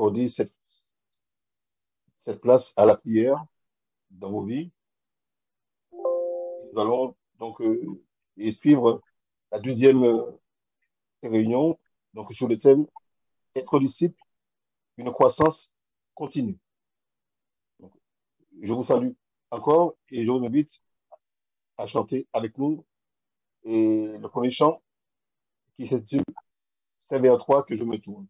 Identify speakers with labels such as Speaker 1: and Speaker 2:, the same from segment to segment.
Speaker 1: d'accorder cette place à la prière dans vos vies. Nous allons donc et suivre la deuxième réunion donc sur le thème être disciple, une croissance continue. Donc, je vous salue encore et je vous invite à chanter avec nous et le premier chant qui s'intitule C'est vers toi que je me tourne.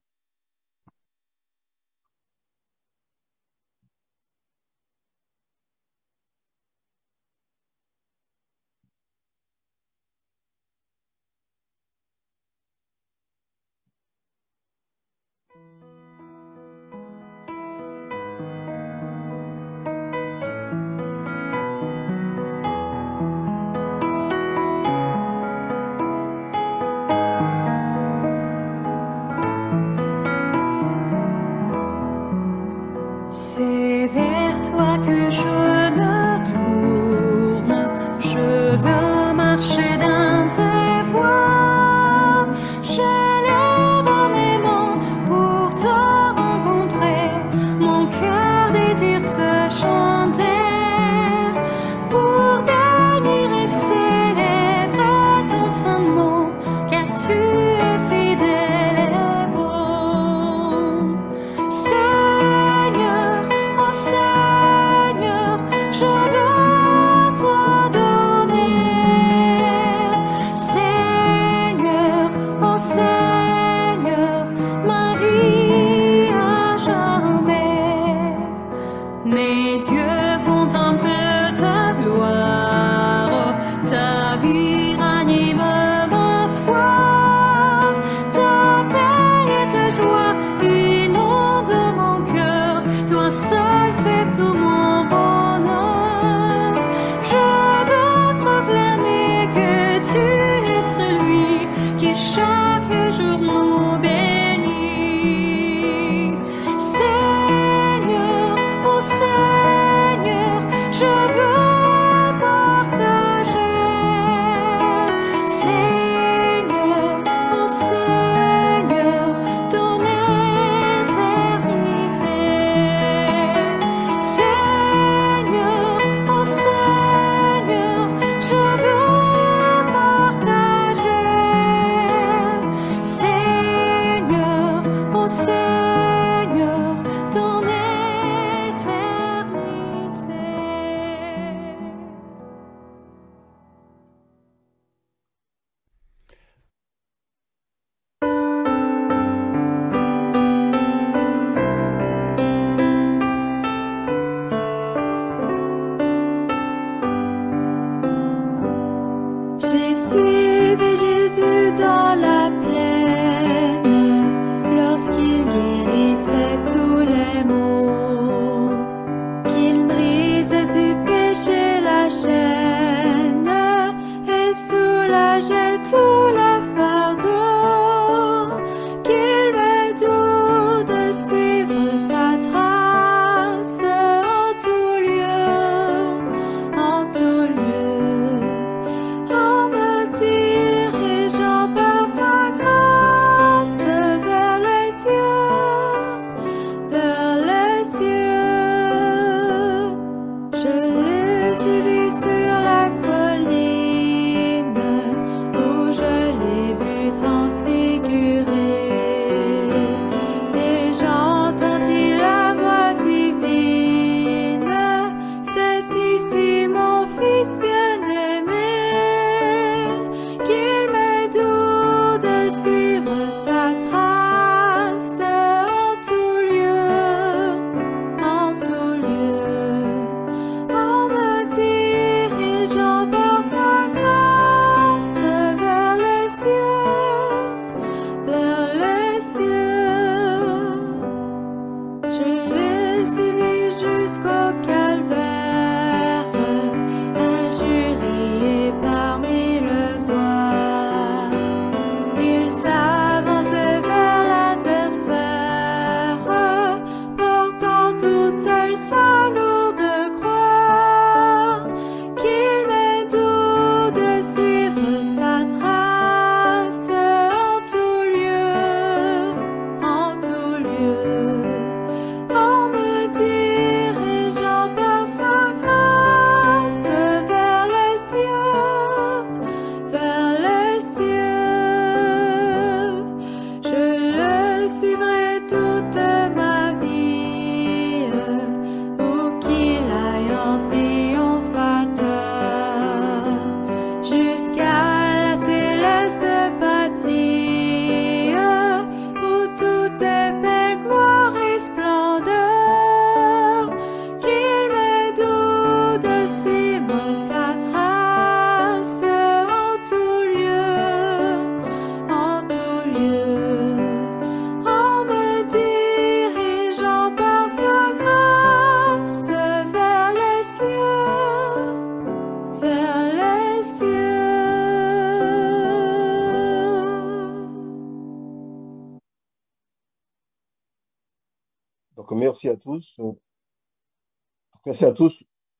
Speaker 1: Donc, merci à tous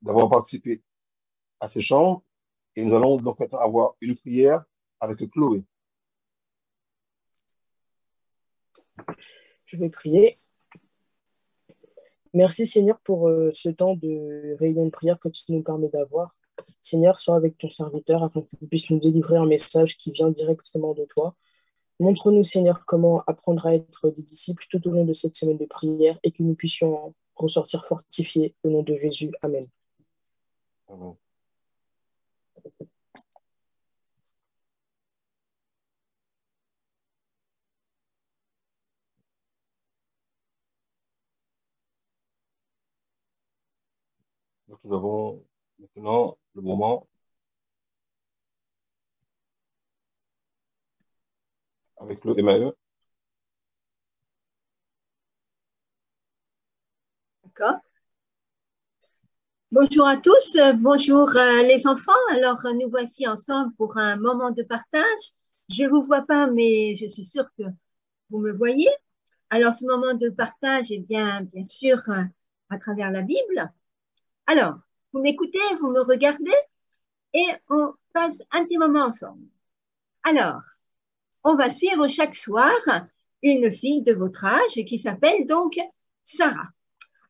Speaker 1: d'avoir participé à ce chant. Et nous allons donc maintenant avoir une prière avec Chloé.
Speaker 2: Je vais prier. Merci Seigneur pour ce temps de réunion de prière que tu nous permets d'avoir. Seigneur, sois avec ton serviteur afin qu'il puisse nous délivrer un message qui vient directement de toi. Montre-nous Seigneur comment apprendre à être des disciples tout au long de cette semaine de prière et que nous puissions ressortir fortifiés au nom de Jésus. Amen.
Speaker 1: Amen. Donc, nous avons maintenant le moment avec le Emmanuel.
Speaker 3: D'accord. Bonjour à tous, bonjour les enfants. Alors, nous voici ensemble pour un moment de partage. Je ne vous vois pas, mais je suis sûre que vous me voyez. Alors, ce moment de partage est bien sûr à travers la Bible. Alors, vous m'écoutez, vous me regardez et on passe un petit moment ensemble. Alors, on va suivre chaque soir une fille de votre âge qui s'appelle donc Sarah.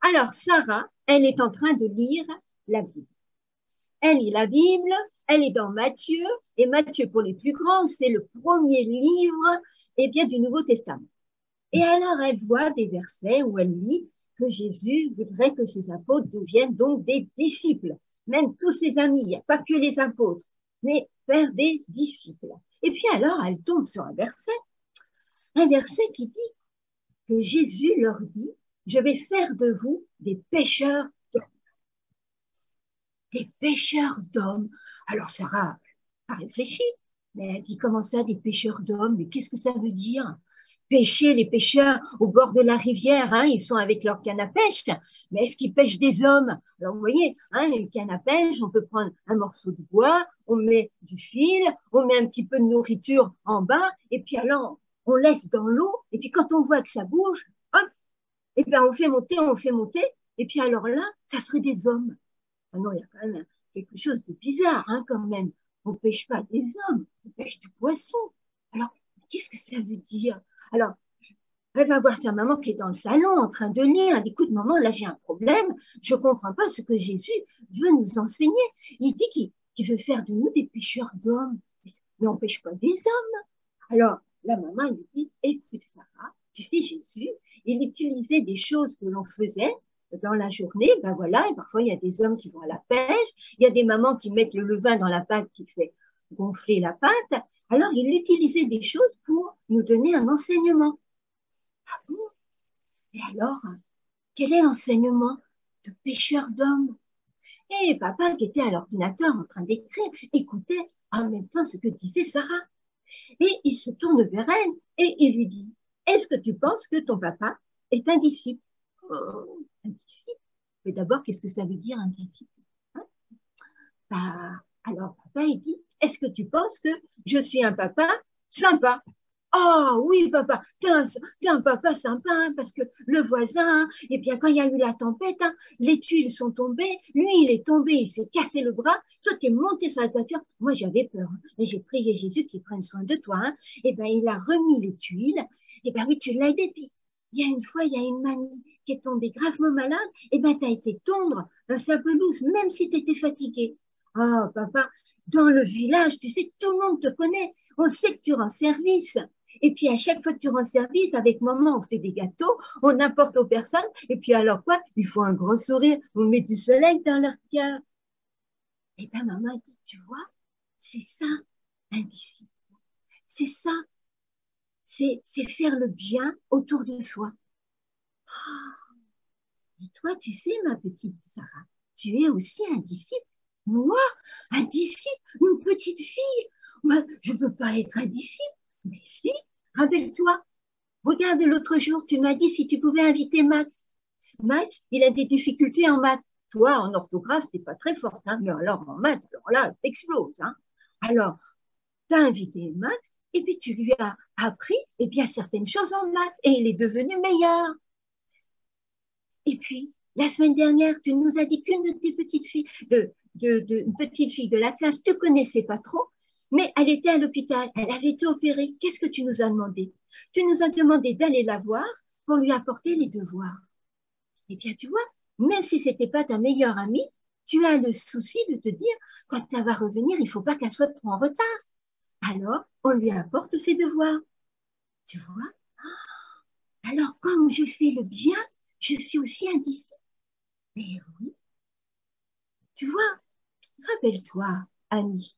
Speaker 3: Alors, Sarah, elle est en train de lire la Bible. Elle lit la Bible, elle est dans Matthieu, et Matthieu, pour les plus grands, c'est le premier livre du Nouveau Testament. Et alors, elle voit des versets où elle lit que Jésus voudrait que ses apôtres deviennent donc des disciples, même tous ses amis, il n'y a pas que les apôtres, mais faire des disciples. Et puis alors, elle tombe sur un verset qui dit que Jésus leur dit « Je vais faire de vous des pêcheurs d'hommes. » Des pêcheurs d'hommes. Alors Sarah a réfléchi, mais elle dit « Comment ça, des pêcheurs d'hommes? Mais qu'est-ce que ça veut dire ?» Pêcher, les pêcheurs au bord de la rivière, hein, ils sont avec leur canne à pêche, mais est-ce qu'ils pêchent des hommes? Alors vous voyez, hein, une canne à pêche, on peut prendre un morceau de bois, on met du fil, on met un petit peu de nourriture en bas, et puis alors on laisse dans l'eau, et puis quand on voit que ça bouge, hop, et bien on fait monter, et puis alors là, ça serait des hommes. Ah non, il y a quand même quelque chose de bizarre, hein, quand même. On ne pêche pas des hommes, on pêche du poisson. Alors, qu'est-ce que ça veut dire? Alors, elle va voir sa maman qui est dans le salon en train de lire. Elle dit, écoute, maman, là, j'ai un problème. Je ne comprends pas ce que Jésus veut nous enseigner. Il dit qu'il veut faire de nous des pêcheurs d'hommes. Mais on ne pêche pas des hommes. Alors, la maman lui dit, écoute, Sarah, tu sais, Jésus, il utilisait des choses que l'on faisait dans la journée. Ben voilà, et parfois, il y a des hommes qui vont à la pêche. Il y a des mamans qui mettent le levain dans la pâte qui fait gonfler la pâte. Alors, il utilisait des choses pour nous donner un enseignement. Ah bon? Et alors, quel est l'enseignement de pêcheur d'hommes? Et papa, qui était à l'ordinateur en train d'écrire, écoutait en même temps ce que disait Sarah. Et il se tourne vers elle et il lui dit, est-ce que tu penses que ton papa est un disciple? Un disciple? Mais d'abord, qu'est-ce que ça veut dire un disciple, hein? Alors papa, il dit, est-ce que tu penses que je suis un papa sympa? Oh oui, papa, t'es un papa sympa, hein, parce que le voisin, eh bien, quand il y a eu la tempête, hein, les tuiles sont tombées, lui, il est tombé, il s'est cassé le bras, toi, t'es monté sur la toiture. Moi, j'avais peur, hein, et j'ai prié Jésus qu'il prenne soin de toi, hein. Eh bien, il a remis les tuiles, eh bien, oui, tu l'as aidé, puis il y a une fois, il y a une mamie qui est tombée gravement malade, eh bien, t'as été tendre sa pelouse, même si t'étais fatigué. Oh, papa, dans le village, tu sais, tout le monde te connaît, on sait que tu rends service. Et puis, à chaque fois que tu rends service, avec maman, on fait des gâteaux, on apporte aux personnes. Et puis, alors quoi? Il faut un grand sourire. On met du soleil dans leur cœur. Et bien, maman dit, tu vois, c'est ça, un disciple. C'est ça. C'est faire le bien autour de soi. Oh. Et toi, tu sais, ma petite Sarah, tu es aussi un disciple. Moi, un disciple, une petite fille. Moi, je ne peux pas être un disciple. Mais si, rappelle-toi, regarde l'autre jour, tu m'as dit si tu pouvais inviter Max. Max, il a des difficultés en maths. Toi, en orthographe, t'es pas très forte, hein, mais alors en maths, alors là, t'exploses, hein. Alors, tu as invité Max et puis tu lui as appris eh bien, certaines choses en maths et il est devenu meilleur. Et puis, la semaine dernière, tu nous as dit qu'une de tes petites filles, une petite fille de la classe, tu ne connaissais pas trop, mais elle était à l'hôpital, elle avait été opérée. Qu'est-ce que tu nous as demandé? Tu nous as demandé d'aller la voir pour lui apporter les devoirs. Eh bien, tu vois, même si ce n'était pas ta meilleure amie, tu as le souci de te dire, quand elle va revenir, il ne faut pas qu'elle soit trop en retard. Alors, on lui apporte ses devoirs. Tu vois? Alors, comme je fais le bien, je suis aussi un disciple. Mais oui, tu vois, rappelle-toi, Annie,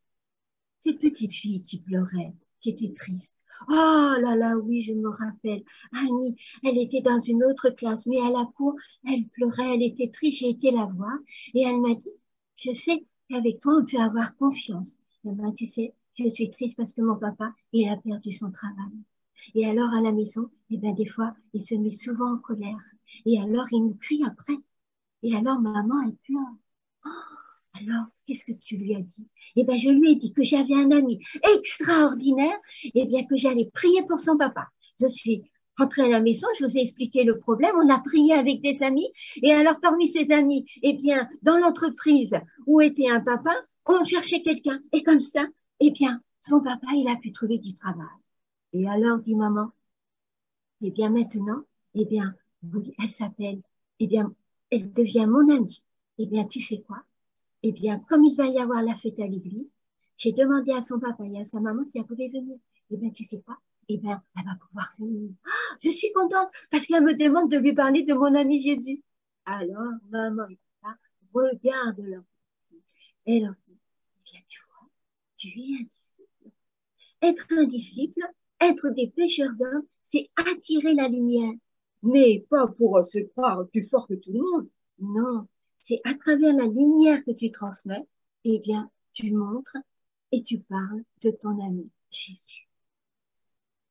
Speaker 3: cette petite fille qui pleurait, qui était triste. Oh là là, oui, je me rappelle. Annie, elle était dans une autre classe, mais à la cour, elle pleurait, elle était triste. J'ai été la voir et elle m'a dit, je sais qu'avec toi, on peut avoir confiance. Et ben, tu sais, je suis triste parce que mon papa, il a perdu son travail. Et alors, à la maison, eh ben, des fois, il se met souvent en colère. Et alors, il nous crie après. Et alors, maman, elle pleure. Oh, alors, qu'est-ce que tu lui as dit? Eh bien, je lui ai dit que j'avais un ami extraordinaire, et bien que j'allais prier pour son papa. Je suis rentrée à la maison, je vous ai expliqué le problème, on a prié avec des amis, et alors parmi ces amis, eh bien, dans l'entreprise où était un papa, on cherchait quelqu'un, et comme ça, eh bien, son papa, il a pu trouver du travail. Et alors, dit maman, eh bien, maintenant, eh bien, oui, elle s'appelle, eh bien, elle devient mon amie. Eh bien, tu sais quoi? Eh bien, comme il va y avoir la fête à l'église, j'ai demandé à son papa et à sa maman si elle pouvait venir. Eh bien, tu sais quoi? Eh bien, elle va pouvoir venir. Ah, je suis contente parce qu'elle me demande de lui parler de mon ami Jésus. Alors, maman et papa regardent leur petit et leur dit, eh bien, tu vois, tu es un disciple. Être un disciple, être des pêcheurs d'hommes, c'est attirer la lumière. Mais pas pour se croire plus fort que tout le monde. Non, c'est à travers la lumière que tu transmets, eh bien, tu montres et tu parles de ton ami Jésus.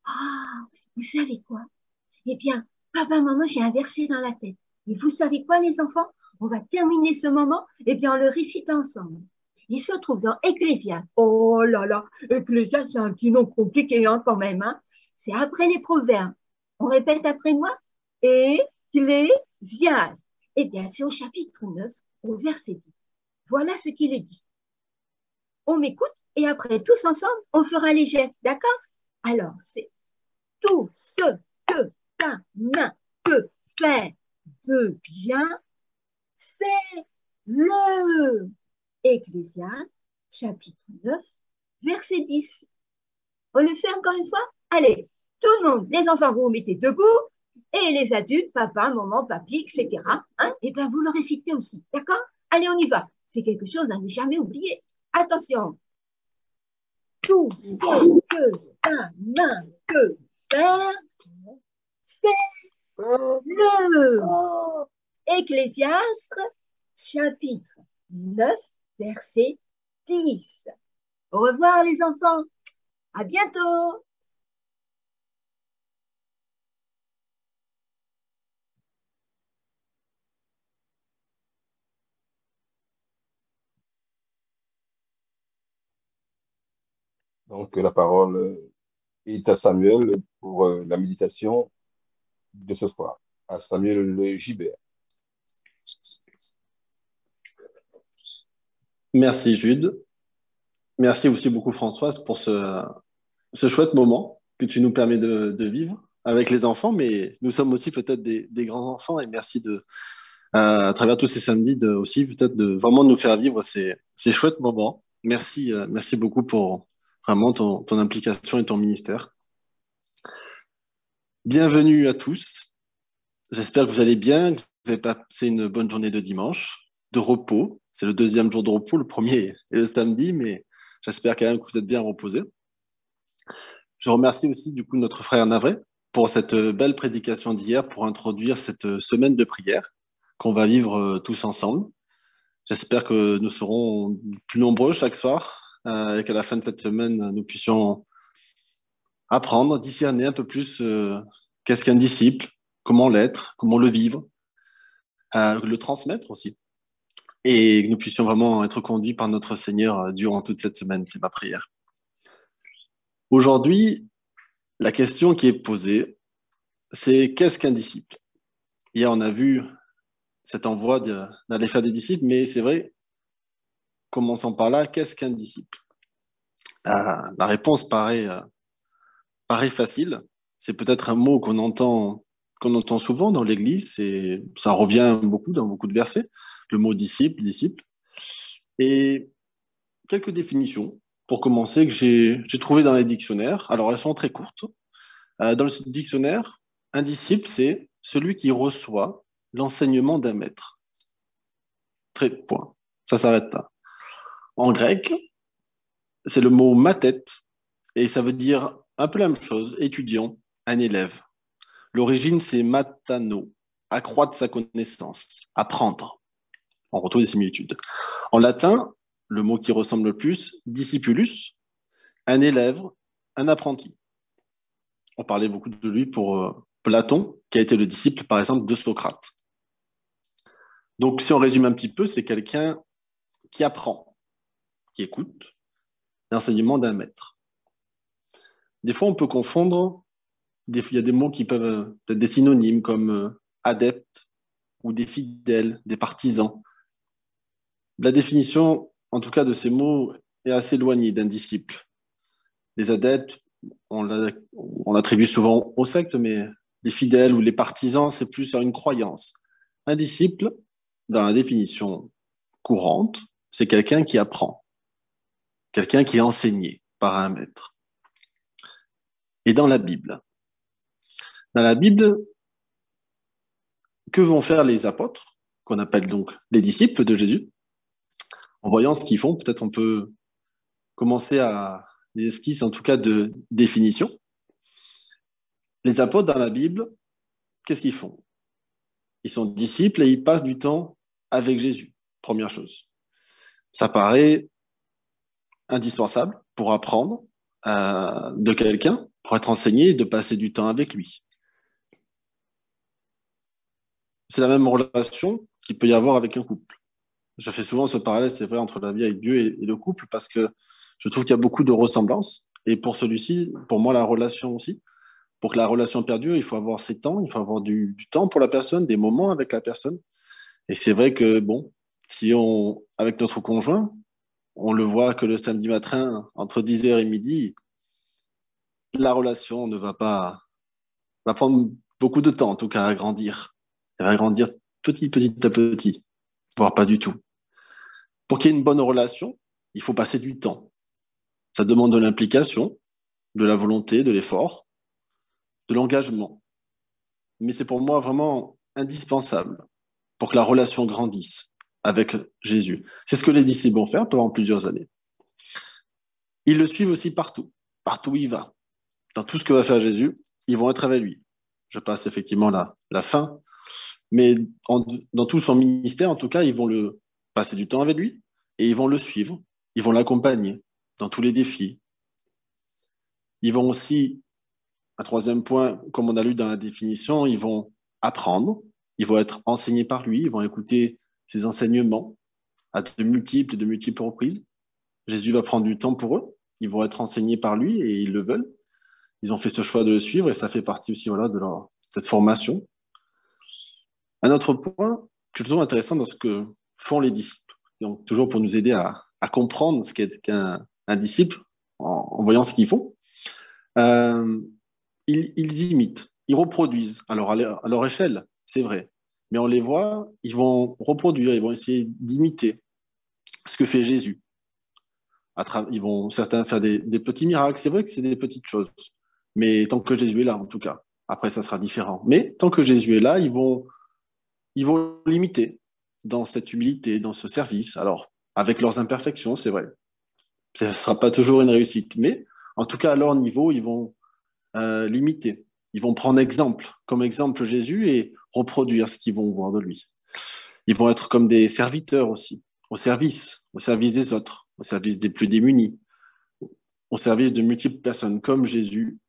Speaker 3: Ah, vous savez quoi? Eh bien, papa, maman, j'ai un verset dans la tête. Et vous savez quoi, les enfants? On va terminer ce moment, eh bien, en le récitant ensemble. Il se trouve dans Ecclésiaste. Oh là là, Ecclésiaste, c'est un petit nom compliqué hein, quand même. Hein. C'est après les proverbes. On répète après moi. Ecclésiaste. Eh bien, c'est au chapitre 9, au verset 10. Voilà ce qu'il est dit. On m'écoute et après, tous ensemble, on fera les gestes. D'accord? Alors, c'est tout ce que ta main peut faire de bien, fais-le. Ecclésiaste, chapitre 9, verset 10. On le fait encore une fois? Allez, tout le monde, les enfants, vous vous mettez debout et les adultes, papa, maman, papy, etc. Hein, et bien, vous le récitez aussi, d'accord? Allez, on y va. C'est quelque chose à ne jamais oublier. Attention. Tout ce que ta main peut faire, fais-le. Ecclésiaste, chapitre 9, verset 10. Au revoir les enfants. À bientôt.
Speaker 1: Donc, la parole est à Samuel pour la méditation de ce soir. À Samuel le Gibert.
Speaker 4: Merci Jude. Merci aussi beaucoup Françoise pour ce chouette moment que tu nous permets de vivre avec les enfants, mais nous sommes aussi peut-être des grands enfants et merci à travers tous ces samedis aussi peut-être de vraiment nous faire vivre ces chouettes moments. Merci, merci beaucoup pour vraiment ton implication et ton ministère. Bienvenue à tous. J'espère que vous allez bien, que vous avez passé une bonne journée de dimanche, de repos. C'est le deuxième jour de repos, le premier est le samedi, mais j'espère quand même que vous êtes bien reposés. Je remercie aussi du coup notre frère Navré pour cette belle prédication d'hier pour introduire cette semaine de prière qu'on va vivre tous ensemble. J'espère que nous serons plus nombreux chaque soir et qu'à la fin de cette semaine, nous puissions apprendre, discerner un peu plus qu'est-ce qu'un disciple, comment l'être, comment le vivre, le transmettre aussi. Et que nous puissions vraiment être conduits par notre Seigneur durant toute cette semaine. C'est ma prière. Aujourd'hui, la question qui est posée, c'est qu'est-ce qu'un disciple? Hier, on a vu cet envoi d'aller faire des disciples, mais c'est vrai, commençons par là, qu'est-ce qu'un disciple? La réponse paraît facile. C'est peut-être un mot qu'on entend souvent dans l'Église, et ça revient beaucoup dans beaucoup de versets, le mot disciple, disciple. Et quelques définitions, pour commencer, que j'ai trouvées dans les dictionnaires. Alors, elles sont très courtes. Dans le dictionnaire, un disciple, c'est celui qui reçoit l'enseignement d'un maître. Très point. Ça s'arrête là. En grec, c'est le mot mathet, et ça veut dire un peu la même chose, étudiant, un élève. L'origine, c'est matano, accroître sa connaissance, apprendre. On retrouve des similitudes. En latin, le mot qui ressemble le plus, discipulus, un élève, un apprenti. On parlait beaucoup de lui pour Platon, qui a été le disciple, par exemple, de Socrate. Donc, si on résume un petit peu, c'est quelqu'un qui apprend, qui écoute l'enseignement d'un maître. Des fois, on peut confondre, il y a des mots qui peuvent être des synonymes comme adepte ou des fidèles, des partisans. La définition, en tout cas, de ces mots est assez éloignée d'un disciple. Les adeptes, on l'attribue souvent aux sectes, mais les fidèles ou les partisans, c'est plus sur une croyance. Un disciple, dans la définition courante, c'est quelqu'un qui apprend, quelqu'un qui est enseigné par un maître. Et dans la Bible, que vont faire les apôtres, qu'on appelle donc les disciples de Jésus? En voyant ce qu'ils font, peut-être on peut commencer à des esquisses, en tout cas de définition. Les apôtres dans la Bible, qu'est-ce qu'ils font? Ils sont disciples et ils passent du temps avec Jésus, première chose. Ça paraît indispensable pour apprendre de quelqu'un, pour être enseigné et de passer du temps avec lui. C'est la même relation qu'il peut y avoir avec un couple. Je fais souvent ce parallèle, c'est vrai, entre la vie avec Dieu et le couple, parce que je trouve qu'il y a beaucoup de ressemblances. Et pour celui-ci, pour moi, la relation aussi, pour que la relation perdure, il faut avoir ses temps, il faut avoir du temps pour la personne, des moments avec la personne. Et c'est vrai que, bon, si avec notre conjoint, on le voit que le samedi matin, entre 10h et midi, la relation va prendre beaucoup de temps, en tout cas, à grandir. Elle va grandir petit à petit, voire pas du tout. Pour qu'il y ait une bonne relation, il faut passer du temps. Ça demande de l'implication, de la volonté, de l'effort, de l'engagement. Mais c'est pour moi vraiment indispensable pour que la relation grandisse avec Jésus. C'est ce que les disciples vont faire pendant plusieurs années. Ils le suivent aussi partout où il va. Dans tout ce que va faire Jésus, ils vont être avec lui. Je passe effectivement la fin, mais dans tout son ministère, en tout cas, ils vont passer du temps avec lui et ils vont le suivre, ils vont l'accompagner dans tous les défis. Ils vont aussi, un troisième point, comme on a lu dans la définition, ils vont apprendre, ils vont être enseignés par lui, ils vont écouter ses enseignements à de multiples reprises. Jésus va prendre du temps pour eux, ils vont être enseignés par lui et ils le veulent. Ils ont fait ce choix de le suivre et ça fait partie aussi de cette formation. Un autre point que je trouve intéressant dans ce que font les disciples, donc toujours pour nous aider à comprendre ce qu'est qu'un disciple en voyant ce qu'ils font, ils imitent, ils reproduisent. Alors à leur échelle, c'est vrai, mais on les voit, ils vont reproduire, ils vont essayer d'imiter ce que fait Jésus. Ils vont certains faire des petits miracles, c'est vrai que c'est des petites choses, mais tant que Jésus est là, en tout cas. Après, ça sera différent. Mais tant que Jésus est là, ils vont l'imiter dans cette humilité, dans ce service. Alors, avec leurs imperfections, c'est vrai. Ce ne sera pas toujours une réussite, mais en tout cas, à leur niveau, ils vont l'imiter. Ils vont prendre comme exemple Jésus et reproduire ce qu'ils vont voir de lui. Ils vont être comme des serviteurs aussi, au service des autres, au service des plus démunis, au service de multiples personnes, comme Jésus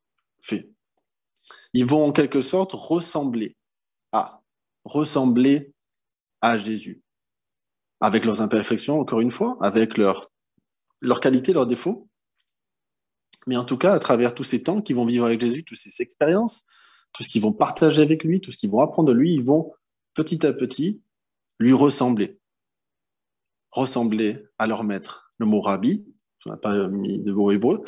Speaker 4: fait. Ils vont en quelque sorte ressembler à Jésus, avec leurs imperfections, encore une fois, avec leurs qualités, leurs défauts, mais en tout cas, à travers tous ces temps qu'ils vont vivre avec Jésus, toutes ces expériences, tout ce qu'ils vont partager avec lui, tout ce qu'ils vont apprendre de lui, ils vont petit à petit lui ressembler, ressembler à leur maître. Le mot rabbi, on n'a pas mis de mot hébreu,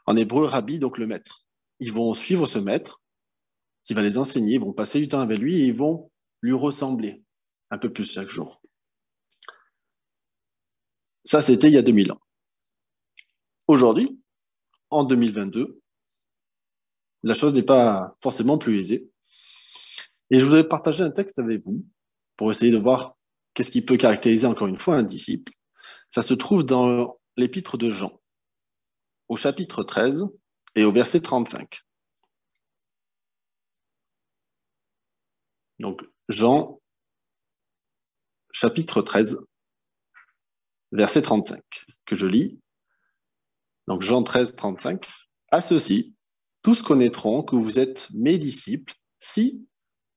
Speaker 4: en hébreu, rabbi, donc le maître. Ils vont suivre ce maître qui va les enseigner, ils vont passer du temps avec lui et ils vont lui ressembler un peu plus chaque jour. Ça, c'était il y a 2000 ans. Aujourd'hui, en 2022, la chose n'est pas forcément plus aisée. Et je voudrais partager un texte avec vous pour essayer de voir qu'est-ce qui peut caractériser encore une fois un disciple. Ça se trouve dans l'épître de Jean, au chapitre 13 et au verset 35. Donc, Jean, chapitre 13, verset 35, que je lis. Donc, Jean 13, 35. À ceci, tous connaîtront que vous êtes mes disciples si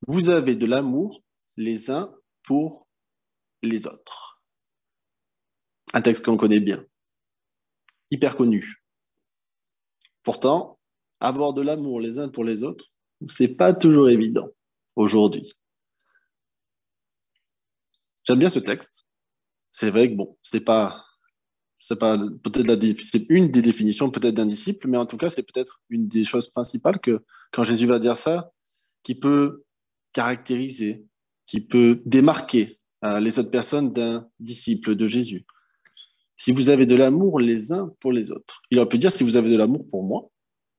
Speaker 4: vous avez de l'amour les uns pour les autres. Un texte qu'on connaît bien, hyper connu. Pourtant, avoir de l'amour les uns pour les autres, c'est pas toujours évident aujourd'hui. J'aime bien ce texte. C'est vrai que bon, c'est pas peut-être c'est une des définitions peut-être d'un disciple, mais en tout cas, c'est peut-être une des choses principales que quand Jésus va dire ça, qui peut caractériser, qui peut démarquer les autres personnes d'un disciple de Jésus. Si vous avez de l'amour les uns pour les autres. Il aurait pu dire si vous avez de l'amour pour moi,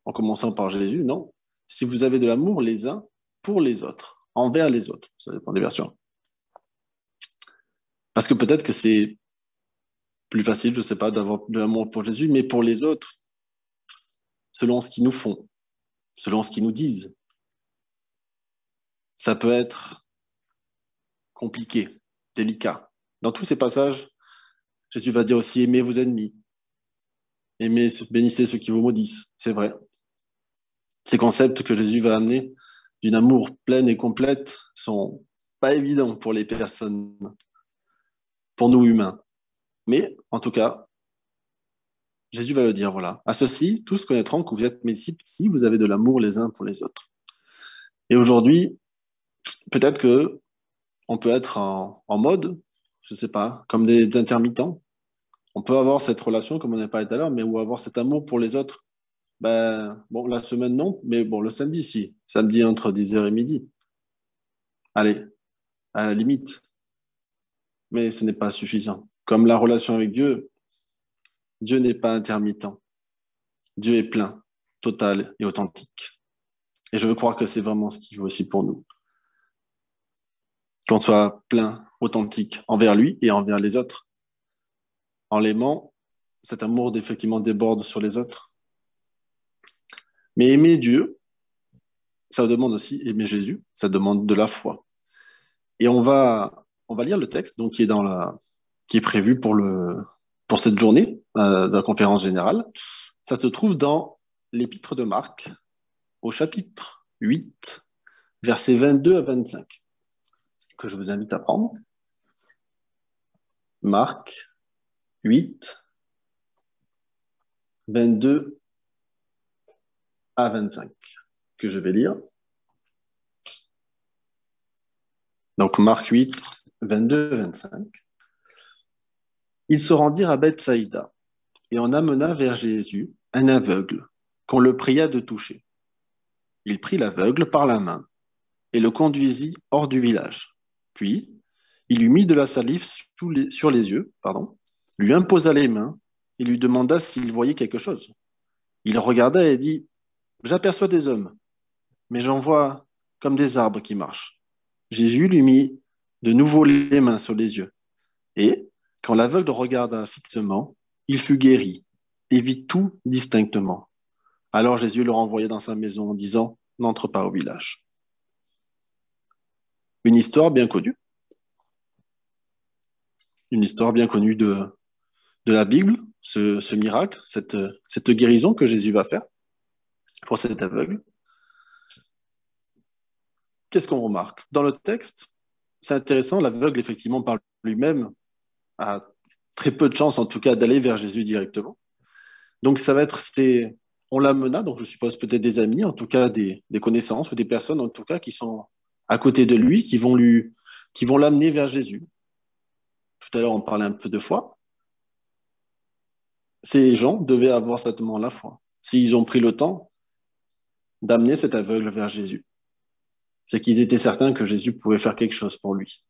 Speaker 4: en commençant par Jésus, non. Si vous avez de l'amour les uns pour les autres, envers les autres, ça dépend des versions. Parce que peut-être que c'est plus facile, je ne sais pas, d'avoir de l'amour pour Jésus, mais pour les autres, selon ce qu'ils nous font, selon ce qu'ils nous disent, ça peut être compliqué, délicat. Dans tous ces passages, Jésus va dire aussi, aimez vos ennemis, bénissez ceux qui vous maudissent, c'est vrai. Ces concepts que Jésus va amener d'une amour pleine et complète sont pas évidents pour les personnes, pour nous humains. Mais, en tout cas, Jésus va le dire, voilà. À ceci, tous connaîtront que vous êtes mes disciples si vous avez de l'amour les uns pour les autres. Et aujourd'hui, peut-être que on peut être en mode, je sais pas, comme des intermittents. On peut avoir cette relation, comme on a parlé tout à l'heure, mais ou avoir cet amour pour les autres. Ben, bon, la semaine, non, mais bon, le samedi, si. Samedi entre 10h et midi. Allez, à la limite. Mais ce n'est pas suffisant. Comme la relation avec Dieu, Dieu n'est pas intermittent. Dieu est plein, total et authentique. Et je veux croire que c'est vraiment ce qu'il veut aussi pour nous. Qu'on soit plein, authentique envers lui et envers les autres. En l'aimant, cet amour effectivement déborde sur les autres. Mais aimer Dieu, ça demande aussi aimer Jésus, ça demande de la foi. Et on va lire le texte donc, qui est prévu pour cette journée de la conférence générale. Ça se trouve dans l'épître de Marc, au chapitre 8, versets 22 à 25, que je vous invite à prendre. Marc 8, 22 à 25, que je vais lire. Donc Marc 8, 22 à 25. Ils se rendirent à Bethsaïda, et on amena vers Jésus un aveugle, qu'on le pria de toucher. Il prit l'aveugle par la main, et le conduisit hors du village. Puis, il lui mit de la salive sur les yeux, lui imposa les mains, et lui demanda s'il voyait quelque chose. Il regarda et dit, « J'aperçois des hommes, mais j'en vois comme des arbres qui marchent. » Jésus lui mit de nouveau les mains sur les yeux. Et, quand l'aveugle regarda fixement, il fut guéri et vit tout distinctement. Alors Jésus le renvoya dans sa maison en disant, « N'entre pas au village. » Une histoire bien connue. Une histoire bien connue de la Bible, ce miracle, cette guérison que Jésus va faire pour cet aveugle. Qu'est-ce qu'on remarque? Dans le texte, c'est intéressant, l'aveugle, effectivement, par lui-même, a très peu de chance, en tout cas, d'aller vers Jésus directement. Donc, ça va être, on l'amena, donc je suppose peut-être des amis, en tout cas des connaissances ou des personnes, en tout cas, qui sont à côté de lui, qui vont lui qui vont l'amener vers Jésus. Tout à l'heure, on parlait un peu de foi. Ces gens devaient avoir certainement la foi. S'ils ont pris le temps d'amener cet aveugle vers Jésus, c'est qu'ils étaient certains que Jésus pouvait faire quelque chose pour lui.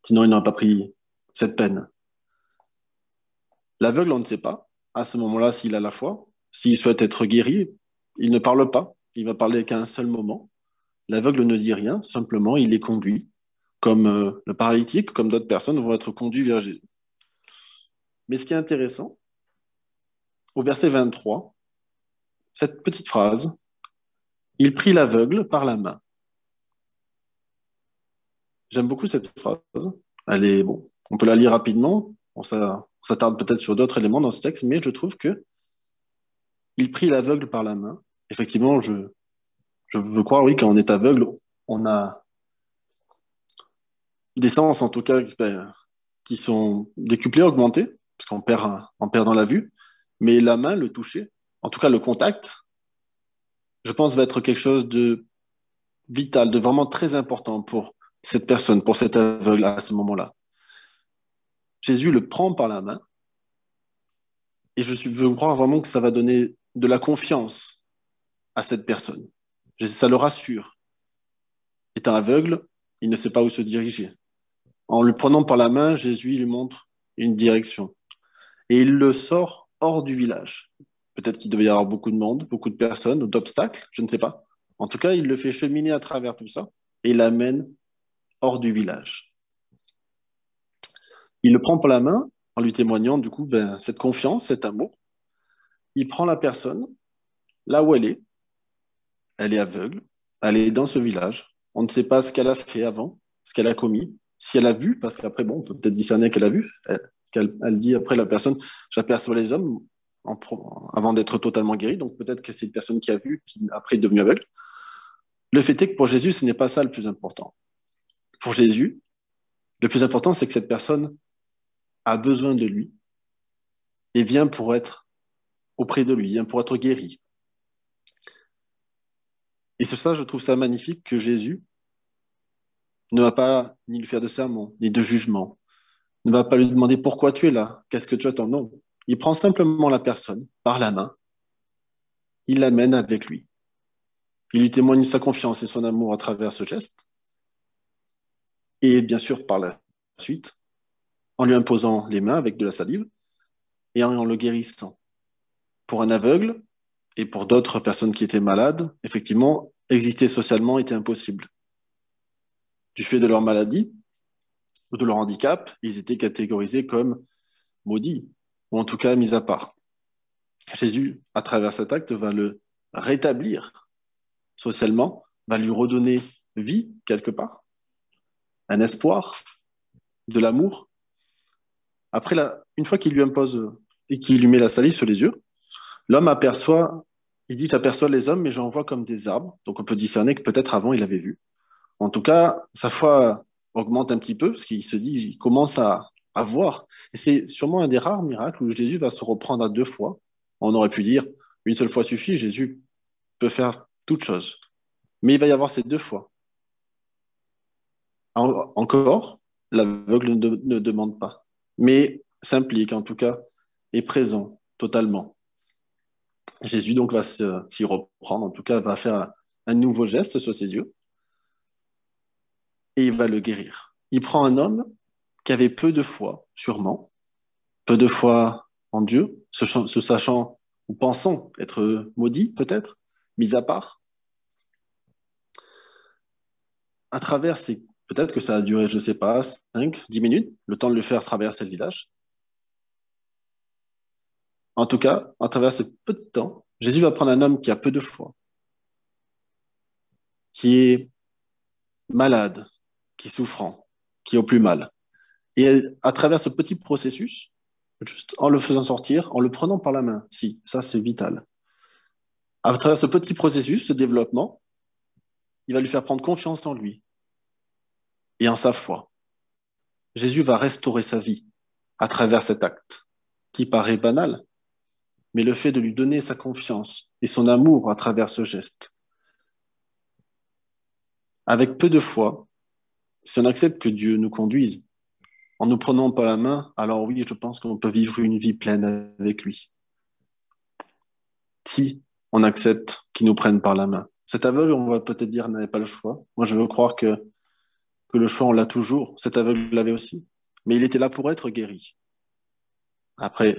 Speaker 4: Sinon, il n'aurait pas pris cette peine. L'aveugle, on ne sait pas, à ce moment-là, s'il a la foi. S'il souhaite être guéri, il ne parle pas. Il va parler qu'à un seul moment. L'aveugle ne dit rien, simplement, il est conduit, comme le paralytique, comme d'autres personnes vont être conduits vers Jésus. Mais ce qui est intéressant, au verset 23, cette petite phrase, « Il prit l'aveugle par la main ». J'aime beaucoup cette phrase. Elle est, bon, on peut la lire rapidement. On s'attarde peut-être sur d'autres éléments dans ce texte, mais je trouve que il prit l'aveugle par la main. Effectivement, je veux croire, oui, quand on est aveugle, on a des sens, en tout cas, qui sont décuplés, augmentés, parce qu'on perd en perdant la vue. Mais la main, le toucher, en tout cas le contact, je pense va être quelque chose de vital, de vraiment très important pour cette personne, pour cet aveugle à ce moment-là. Jésus le prend par la main et je veux croire vraiment que ça va donner de la confiance à cette personne. Ça le rassure. Étant aveugle, il ne sait pas où se diriger. En le prenant par la main, Jésus lui montre une direction. Et il le sort hors du village. Peut-être qu'il devait y avoir beaucoup de monde, beaucoup de personnes, ou d'obstacles, je ne sais pas. En tout cas, il le fait cheminer à travers tout ça et l'amène hors du village. Il le prend par la main en lui témoignant du coup cette confiance, cet amour. Il prend la personne là où elle est aveugle, elle est dans ce village. On ne sait pas ce qu'elle a fait avant, ce qu'elle a commis, si elle a vu, parce qu'après, bon, on peut peut-être discerner qu'elle a vu. Elle dit après la personne, j'aperçois les hommes avant d'être totalement guérie, donc peut-être que c'est une personne qui a vu, qui après est devenue aveugle. Le fait est que pour Jésus, ce n'est pas ça le plus important. Pour Jésus, le plus important, c'est que cette personne a besoin de lui et vient pour être auprès de lui, vient pour être guéri. Et c'est ça, je trouve ça magnifique que Jésus ne va pas ni lui faire de sermon, ni de jugement, ne va pas lui demander pourquoi tu es là, qu'est-ce que tu attends. Non, il prend simplement la personne par la main, il l'amène avec lui. Il lui témoigne sa confiance et son amour à travers ce geste. Et bien sûr, par la suite, en lui imposant les mains avec de la salive et en le guérissant. Pour un aveugle et pour d'autres personnes qui étaient malades, effectivement, exister socialement était impossible. Du fait de leur maladie ou de leur handicap, ils étaient catégorisés comme maudits, ou en tout cas mis à part. Jésus, à travers cet acte, va le rétablir socialement, va lui redonner vie quelque part, un espoir, de l'amour. Après, une fois qu'il lui impose et qu'il lui met la salive sur les yeux, l'homme aperçoit, il dit, j'aperçois les hommes, mais j'en vois comme des arbres. Donc on peut discerner que peut-être avant il avait vu. En tout cas, sa foi augmente un petit peu parce qu'il se dit, il commence à voir. Et c'est sûrement un des rares miracles où Jésus va se reprendre à 2 fois. On aurait pu dire, une seule fois suffit, Jésus peut faire toute chose. Mais il va y avoir ces 2 fois. Encore, l'aveugle ne demande pas, mais s'implique en tout cas, est présent totalement. Jésus donc va s'y reprendre, en tout cas va faire un nouveau geste sur ses yeux et il va le guérir. Il prend un homme qui avait peu de foi, sûrement, peu de foi en Dieu, se sachant ou pensant être maudit peut-être, mis à part. À travers peut-être que ça a duré, je ne sais pas, 5, 10 minutes, le temps de le faire traverser le village. En tout cas, à travers ce petit temps, Jésus va prendre un homme qui a peu de foi, qui est malade, qui est souffrant, qui est au plus mal. Et à travers ce petit processus, juste en le faisant sortir, en le prenant par la main, si, ça c'est vital. À travers ce petit processus, ce développement, il va lui faire prendre confiance en lui et en sa foi. Jésus va restaurer sa vie à travers cet acte, qui paraît banal, mais le fait de lui donner sa confiance et son amour à travers ce geste. Avec peu de foi, Si on accepte que Dieu nous conduise en nous prenant par la main, alors oui, je pense qu'on peut vivre une vie pleine avec lui. Si on accepte qu'il nous prenne par la main. Cet aveugle, on va peut-être dire, n'avait pas le choix. Moi, je veux croire que le choix, on l'a toujours. Cet aveugle l'avait aussi. Mais il était là pour être guéri. Après,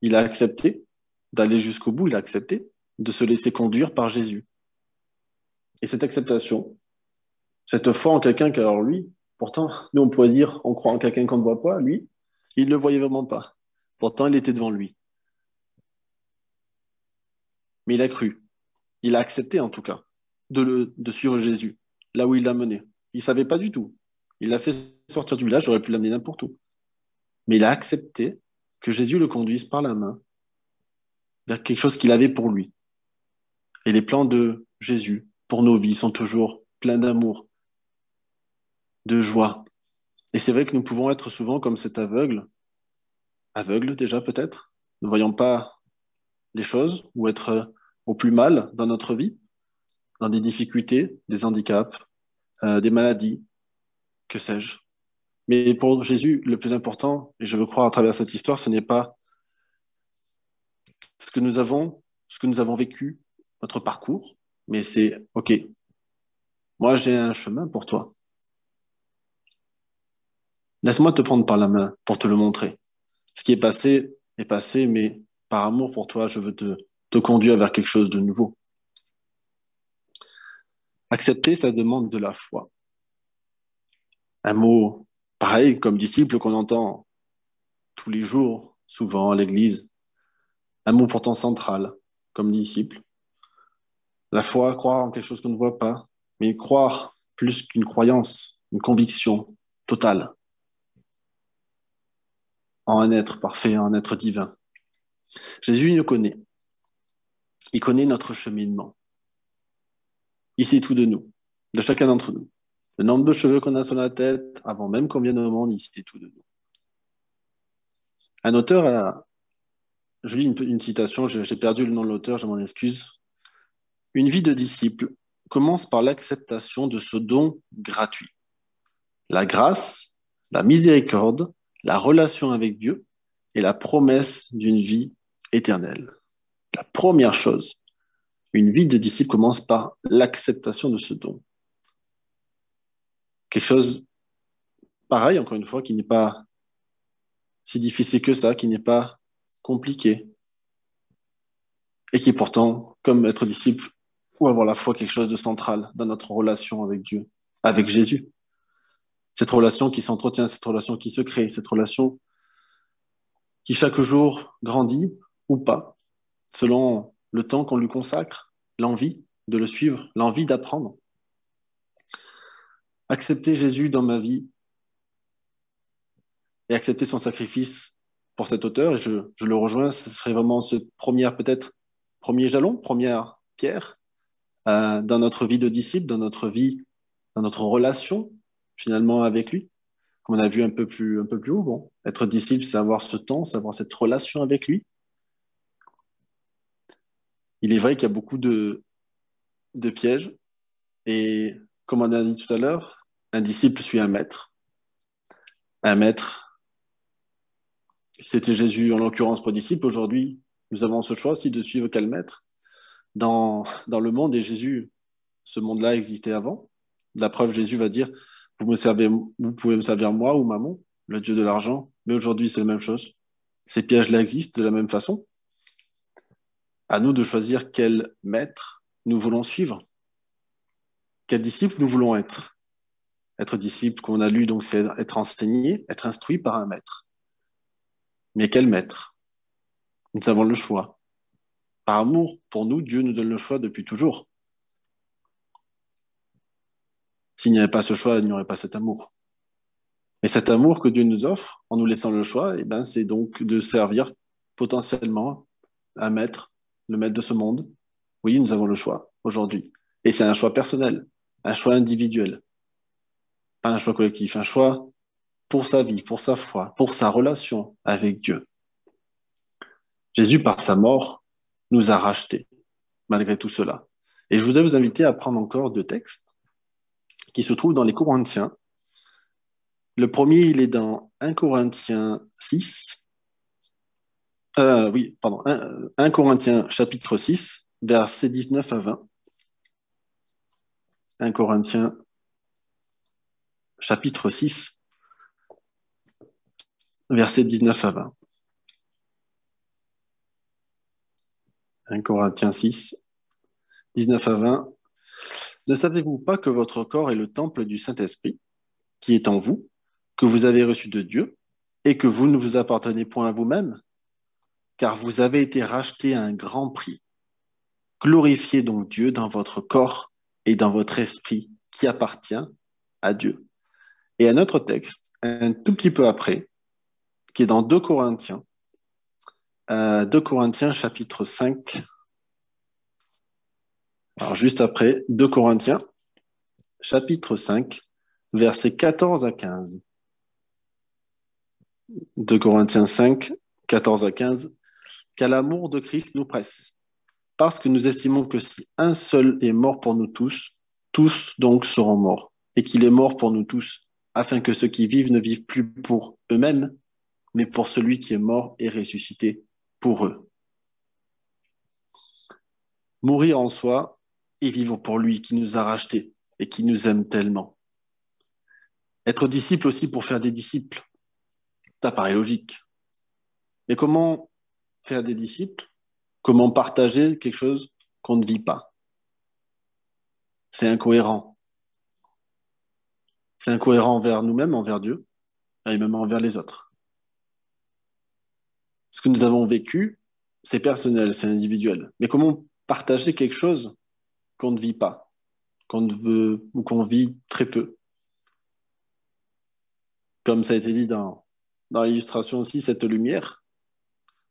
Speaker 4: il a accepté d'aller jusqu'au bout, il a accepté de se laisser conduire par Jésus. Et cette acceptation, cette foi en quelqu'un qui, alors lui, pourtant, nous on pourrait dire, on croit en quelqu'un qu'on ne voit pas, lui, il ne le voyait vraiment pas. Pourtant, il était devant lui. Mais il a cru. Il a accepté en tout cas de suivre Jésus, là où il l'a mené. Il ne savait pas du tout. Il l'a fait sortir du village, j'aurais pu l'amener n'importe où. Mais il a accepté que Jésus le conduise par la main vers quelque chose qu'il avait pour lui. Et les plans de Jésus pour nos vies sont toujours pleins d'amour, de joie. Et c'est vrai que nous pouvons être souvent comme cet aveugle déjà peut-être, ne voyons pas les choses ou être au plus mal dans notre vie, dans des difficultés, des handicaps, des maladies, que sais-je. Mais pour Jésus, le plus important, et je veux croire à travers cette histoire, ce n'est pas ce que nous avons vécu, notre parcours, mais c'est, OK, moi j'ai un chemin pour toi. Laisse-moi te prendre par la main pour te le montrer. Ce qui est passé, mais par amour pour toi, je veux te conduire vers quelque chose de nouveau. Accepter, ça demande de la foi. Un mot pareil comme disciple qu'on entend tous les jours, souvent à l'église. Un mot pourtant central, comme disciple. La foi, croire en quelque chose qu'on ne voit pas, mais croire plus qu'une croyance, une conviction totale en un être parfait, en un être divin. Jésus nous connaît. Il connaît notre cheminement. Il sait tout de nous, de chacun d'entre nous. Le nombre de cheveux qu'on a sur la tête, avant même qu'on vienne au monde, il sait tout de nous. Un auteur a... Je lis une citation, j'ai perdu le nom de l'auteur, je m'en excuse. Une vie de disciple commence par l'acceptation de ce don gratuit. La grâce, la miséricorde, la relation avec Dieu et la promesse d'une vie éternelle. La première chose, une vie de disciple commence par l'acceptation de ce don. Quelque chose pareil, encore une fois, qui n'est pas si difficile que ça, qui n'est pas compliqué, et qui est pourtant, comme être disciple, ou avoir la foi, quelque chose de central dans notre relation avec Dieu, avec Jésus. Cette relation qui s'entretient, cette relation qui se crée, cette relation qui chaque jour grandit ou pas, selon le temps qu'on lui consacre, l'envie de le suivre, l'envie d'apprendre. Accepter Jésus dans ma vie et accepter son sacrifice pour cet auteur, et je le rejoins, ce serait vraiment ce premier jalon, première pierre dans notre vie de disciple, dans notre vie, dans notre relation finalement avec lui. Comme on a vu un peu plus haut, bon, être disciple, c'est avoir ce temps, c'est avoir cette relation avec lui. Il est vrai qu'il y a beaucoup de pièges, et comme on a dit tout à l'heure, un disciple suit un maître. Un maître, c'était Jésus en l'occurrence pour disciple. Aujourd'hui, nous avons ce choix aussi de suivre quel maître dans le monde, et Jésus, ce monde-là existait avant. La preuve, Jésus va dire, vous pouvez me servir moi ou Mammon, le dieu de l'argent, mais aujourd'hui c'est la même chose. Ces pièges-là existent de la même façon. À nous de choisir quel maître nous voulons suivre, quel disciple nous voulons être. Être disciple, qu'on a lu, donc c'est être enseigné, être instruit par un maître. Mais quel maître? Nous avons le choix. Par amour, pour nous, Dieu nous donne le choix depuis toujours. S'il n'y avait pas ce choix, il n'y aurait pas cet amour. Et cet amour que Dieu nous offre, en nous laissant le choix, eh ben, c'est donc de servir potentiellement un maître, le maître de ce monde. Oui, nous avons le choix aujourd'hui. Et c'est un choix personnel, un choix individuel, pas un choix collectif, un choix pour sa vie, pour sa foi, pour sa relation avec Dieu. Jésus, par sa mort, nous a rachetés, malgré tout cela. Et je voudrais vous inviter à prendre encore 2 textes qui se trouvent dans les Corinthiens, Le premier, il est dans 1 Corinthiens 6. Oui, pardon. 1 Corinthiens chapitre 6, versets 19 à 20. 1 Corinthiens chapitre 6, versets 19 à 20. 1 Corinthiens 6, 19 à 20. Ne savez-vous pas que votre corps est le temple du Saint-Esprit, qui est en vous, que vous avez reçu de Dieu, et que vous ne vous appartenez point à vous-même, car vous avez été rachetés à un grand prix. Glorifiez donc Dieu dans votre corps et dans votre esprit, qui appartient à Dieu. Et un autre texte, un tout petit peu après, qui est dans 2 Corinthiens, 2 Corinthiens chapitre 5. Alors juste après, 2 Corinthiens chapitre 5, versets 14 à 15. 2 Corinthiens 5, 14 à 15. Qu'à l'amour de Christ nous presse, parce que nous estimons que si un seul est mort pour nous tous, tous donc seront morts, et qu'il est mort pour nous tous, afin que ceux qui vivent ne vivent plus pour eux-mêmes, mais pour celui qui est mort et ressuscité pour eux. Mourir en soi et vivre pour lui qui nous a rachetés et qui nous aime tellement. Être disciple aussi pour faire des disciples, ça paraît logique. Mais comment faire des disciples? Comment partager quelque chose qu'on ne vit pas? C'est incohérent. C'est incohérent envers nous-mêmes, envers Dieu, et même envers les autres. Ce que nous avons vécu, c'est personnel, c'est individuel. Mais comment partager quelque chose qu'on ne vit pas, qu'on ne veut ou qu'on vit très peu? Comme ça a été dit dans l'illustration aussi, cette lumière,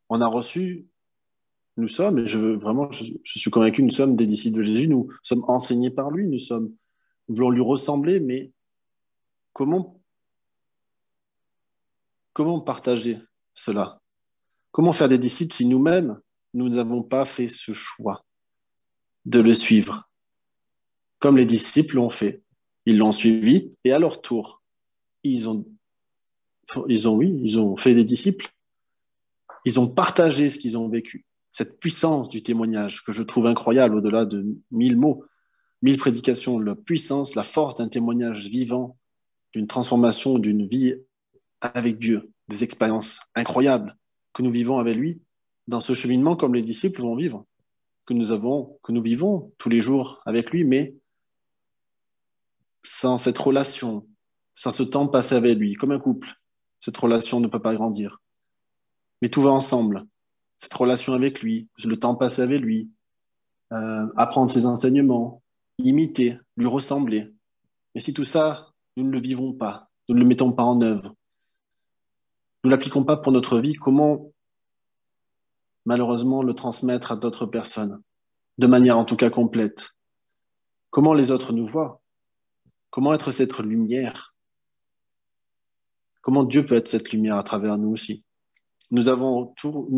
Speaker 4: on a reçu, nous sommes, et je suis convaincu, nous sommes des disciples de Jésus, nous sommes enseignés par lui, nous voulons lui ressembler, mais comment partager cela? Comment faire des disciples si nous-mêmes, nous n'avons pas fait ce choix de le suivre, comme les disciples l'ont fait? Ils l'ont suivi et à leur tour, ils ont fait des disciples. Ils ont partagé ce qu'ils ont vécu. Cette puissance du témoignage que je trouve incroyable au-delà de 1000 mots, 1000 prédications, la puissance, la force d'un témoignage vivant, d'une transformation, d'une vie avec Dieu, des expériences incroyables que nous vivons avec lui dans ce cheminement comme les disciples vont vivre, que nous vivons tous les jours avec lui, mais sans cette relation, sans ce temps passé avec lui, comme un couple, cette relation ne peut pas grandir. Mais tout va ensemble. Cette relation avec lui, le temps passé avec lui, apprendre ses enseignements, imiter, lui ressembler. Mais si tout ça, nous ne le vivons pas, nous ne le mettons pas en œuvre, nous ne l'appliquons pas pour notre vie, comment malheureusement le transmettre à d'autres personnes, de manière en tout cas complète? Comment les autres nous voient? Comment être cette lumière? Comment Dieu peut être cette lumière à travers nous aussi? Nous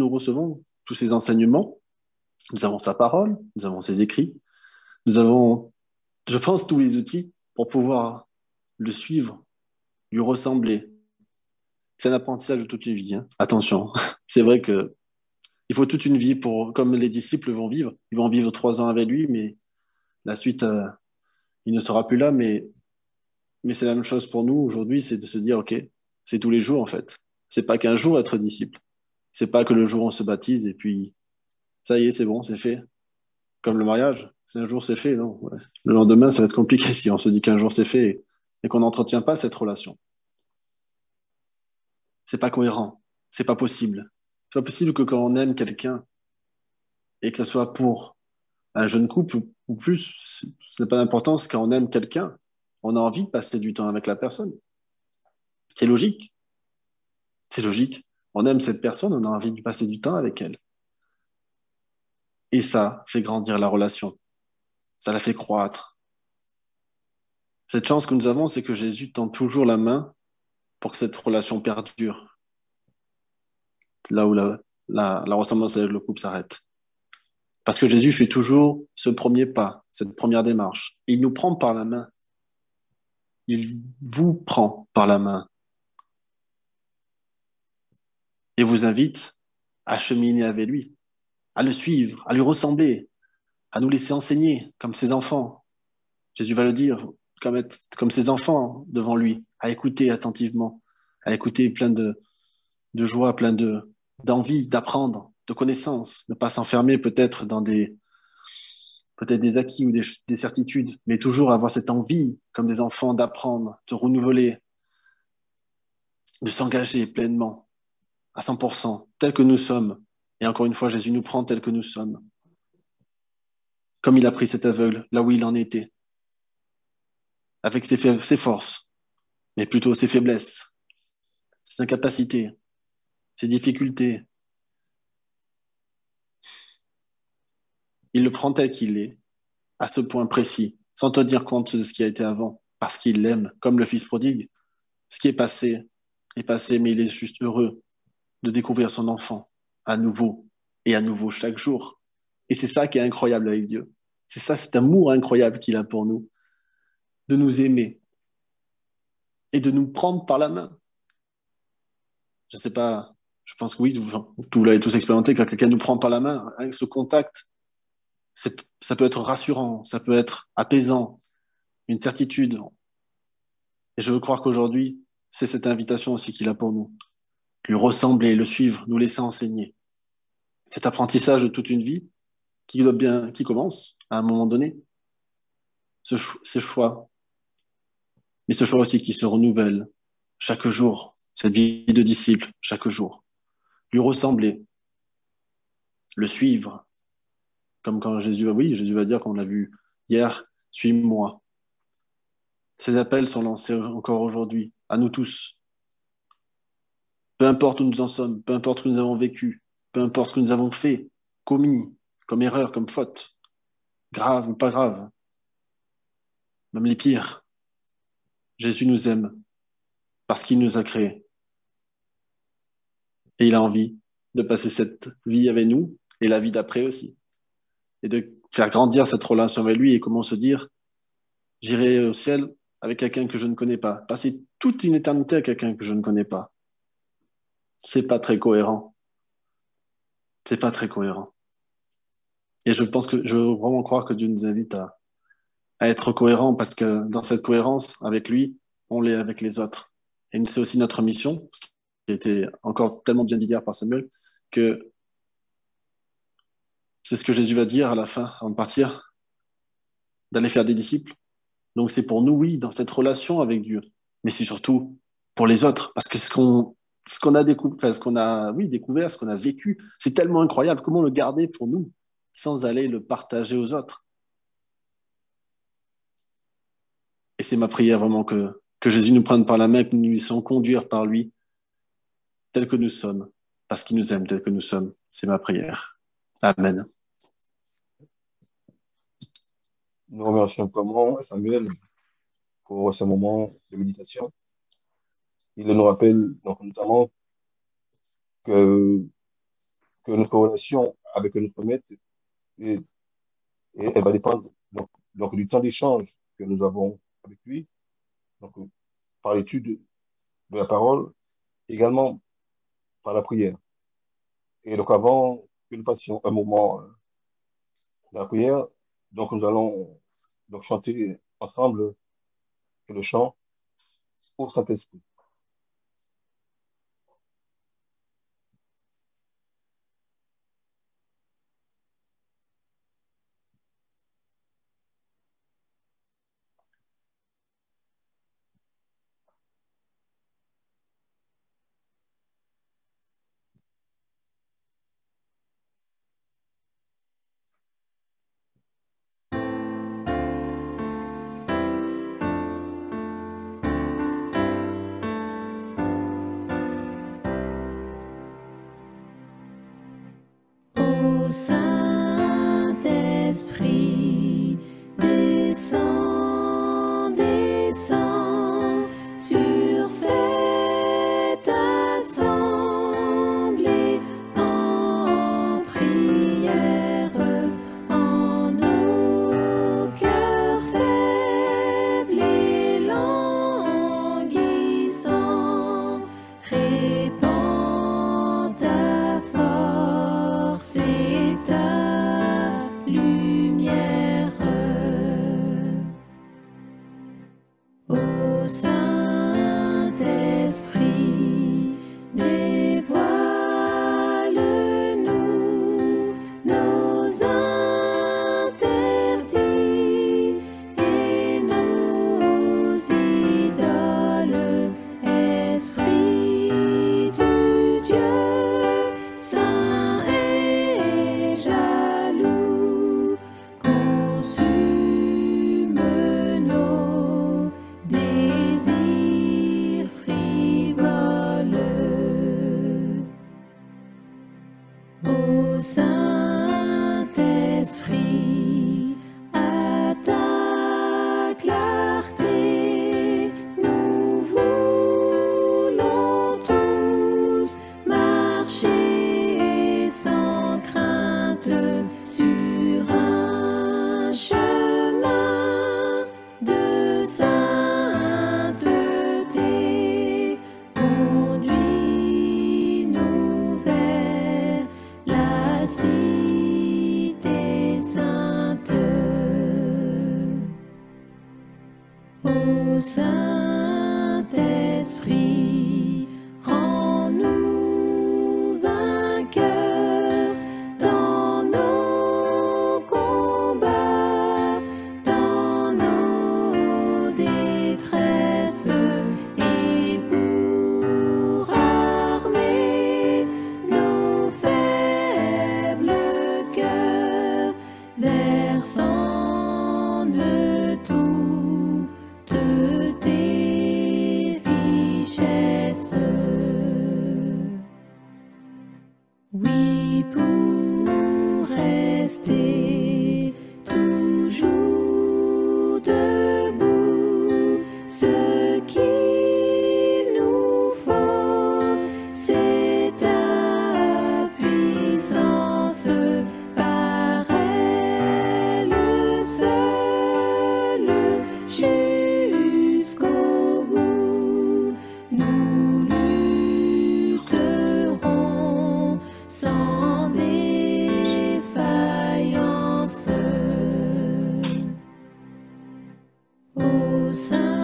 Speaker 4: recevons tous ces enseignements, nous avons sa parole, nous avons ses écrits, nous avons, je pense, tous les outils pour pouvoir le suivre, lui ressembler. C'est un apprentissage de toute une vie, hein. Attention, c'est vrai que il faut toute une vie comme les disciples vont vivre. Ils vont vivre 3 ans avec lui, mais la suite, il ne sera plus là. Mais c'est la même chose pour nous aujourd'hui, c'est de se dire, OK, c'est tous les jours en fait. C'est pas qu'un jour être disciple. C'est pas que le jour on se baptise et puis ça y est, c'est bon, c'est fait. Comme le mariage, c'est un jour c'est fait, non? Ouais. Le lendemain, ça va être compliqué si on se dit qu'un jour c'est fait et qu'on n'entretient pas cette relation. C'est pas cohérent. C'est pas possible. C'est pas possible que quand on aime quelqu'un et que ce soit pour un jeune couple ou plus, ce n'a pas d'importance. Quand on aime quelqu'un, on a envie de passer du temps avec la personne. C'est logique. C'est logique. On aime cette personne, on a envie de passer du temps avec elle. Et ça fait grandir la relation. Ça la fait croître. Cette chance que nous avons, c'est que Jésus tend toujours la main pour que cette relation perdure. C'est là où la ressemblance avec le couple s'arrête. Parce que Jésus fait toujours ce premier pas, cette première démarche. Il nous prend par la main. Il vous prend par la main et vous invite à cheminer avec lui, à le suivre, à lui ressembler, à nous laisser enseigner comme ses enfants. Jésus va le dire, comme ses enfants devant lui, à écouter attentivement, à écouter plein de joie, plein d'envie, d'apprendre, de connaissances, ne pas s'enfermer peut-être dans peut-être des acquis ou des certitudes, mais toujours avoir cette envie, comme des enfants, d'apprendre, de renouveler, de s'engager pleinement, à 100%, tel que nous sommes. Et encore une fois, Jésus nous prend tel que nous sommes. Comme il a pris cet aveugle, là où il en était, avec ses forces, mais plutôt ses faiblesses, ses incapacités, ses difficultés. Il le prend tel qu'il est, à ce point précis, sans tenir compte de ce qui a été avant, parce qu'il l'aime, comme le fils prodigue. Ce qui est passé, mais il est juste heureux de découvrir son enfant à nouveau et à nouveau chaque jour. Et c'est ça qui est incroyable avec Dieu. C'est ça, cet amour incroyable qu'il a pour nous, de nous aimer et de nous prendre par la main. Je ne sais pas, je pense que oui, vous l'avez tous expérimenté, quand quelqu'un nous prend par la main, avec ce contact, ça peut être rassurant, ça peut être apaisant, une certitude. Et je veux croire qu'aujourd'hui, c'est cette invitation aussi qu'il a pour nous. Lui ressembler, le suivre, nous laisser enseigner. Cet apprentissage de toute une vie qui commence à un moment donné. Ce choix. Mais ce choix aussi qui se renouvelle chaque jour. Cette vie de disciple, chaque jour. Lui ressembler. Le suivre. Comme quand Jésus va dire, qu'on l'a vu hier, suis-moi. Ces appels sont lancés encore aujourd'hui, à nous tous. Peu importe où nous en sommes, peu importe ce que nous avons vécu, peu importe ce que nous avons fait, commis, comme erreur, comme faute, grave ou pas grave, même les pires. Jésus nous aime parce qu'il nous a créés. Et il a envie de passer cette vie avec nous et la vie d'après aussi. Et de faire grandir cette relation avec lui et comment se dire, j'irai au ciel avec quelqu'un que je ne connais pas. Passer toute une éternité avec quelqu'un que je ne connais pas. C'est pas très cohérent. C'est pas très cohérent. Et je veux vraiment croire que Dieu nous invite à être cohérent parce que dans cette cohérence avec lui, on l'est avec les autres. Et c'est aussi notre mission, ce qui a été encore tellement bien dit hier par Samuel, que c'est ce que Jésus va dire à la fin, avant de partir, d'aller faire des disciples. Donc c'est pour nous, oui, dans cette relation avec Dieu, mais c'est surtout pour les autres, parce que ce qu'on a découvert, enfin, découvert, ce qu'on a vécu, c'est tellement incroyable. Comment le garder pour nous, sans aller le partager aux autres? Et c'est ma prière vraiment que Jésus nous prenne par la main, que nous nous laissions conduire par lui, tel que nous sommes, parce qu'il nous aime tel que nous sommes. C'est ma prière. Amen.
Speaker 1: Nous remercions vraiment Samuel pour ce moment de méditation. Il nous rappelle donc notamment que notre relation avec notre maître, et elle va dépendre donc du temps d'échange que nous avons avec lui, donc par l'étude de la parole, également par la prière. Et donc avant que nous passions un moment de la prière, donc nous allons donc chanter ensemble le chant au Saint-Esprit.
Speaker 5: Ô Saint-Esprit, descends, descends sur cette assemblée en prière, en nos cœurs faibles et languissants. Répands Saint-Esprit, dévoile-nous nos interdits et nos idoles. Esprit du Dieu saint et jaloux, consume nos désirs frivoles. Ô Saint-Esprit, à ta clarté, nous voulons tous marcher sans crainte sur un chemin de sainteté. Conduis-nous vers la cité sainte. Ô Saint-Esprit, rends-nous vainqueurs dans nos combats, dans nos détresses, et pour armer nos faibles cœurs, versant-ne toutes tes richesses. Oui, pour rester toujours debout, ce qu'il nous faut, c'est ta puissance, par elle seule, jusqu'au bout. Nous lutterons sans défaillance. Ô Saint-Esprit,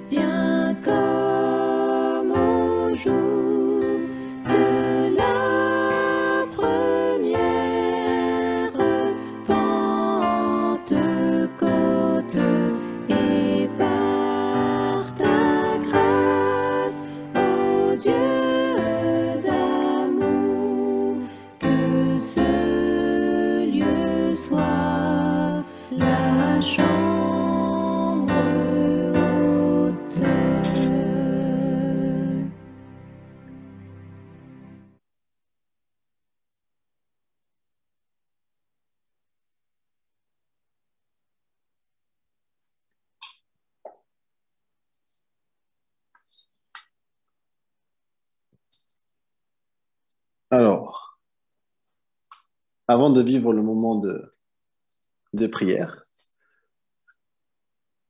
Speaker 5: viens comme au jour de la première Pentecôte, et par ta grâce, ô Dieu d'amour, que ce lieu soit la chambre haute.
Speaker 4: Alors, avant de vivre le moment de prière,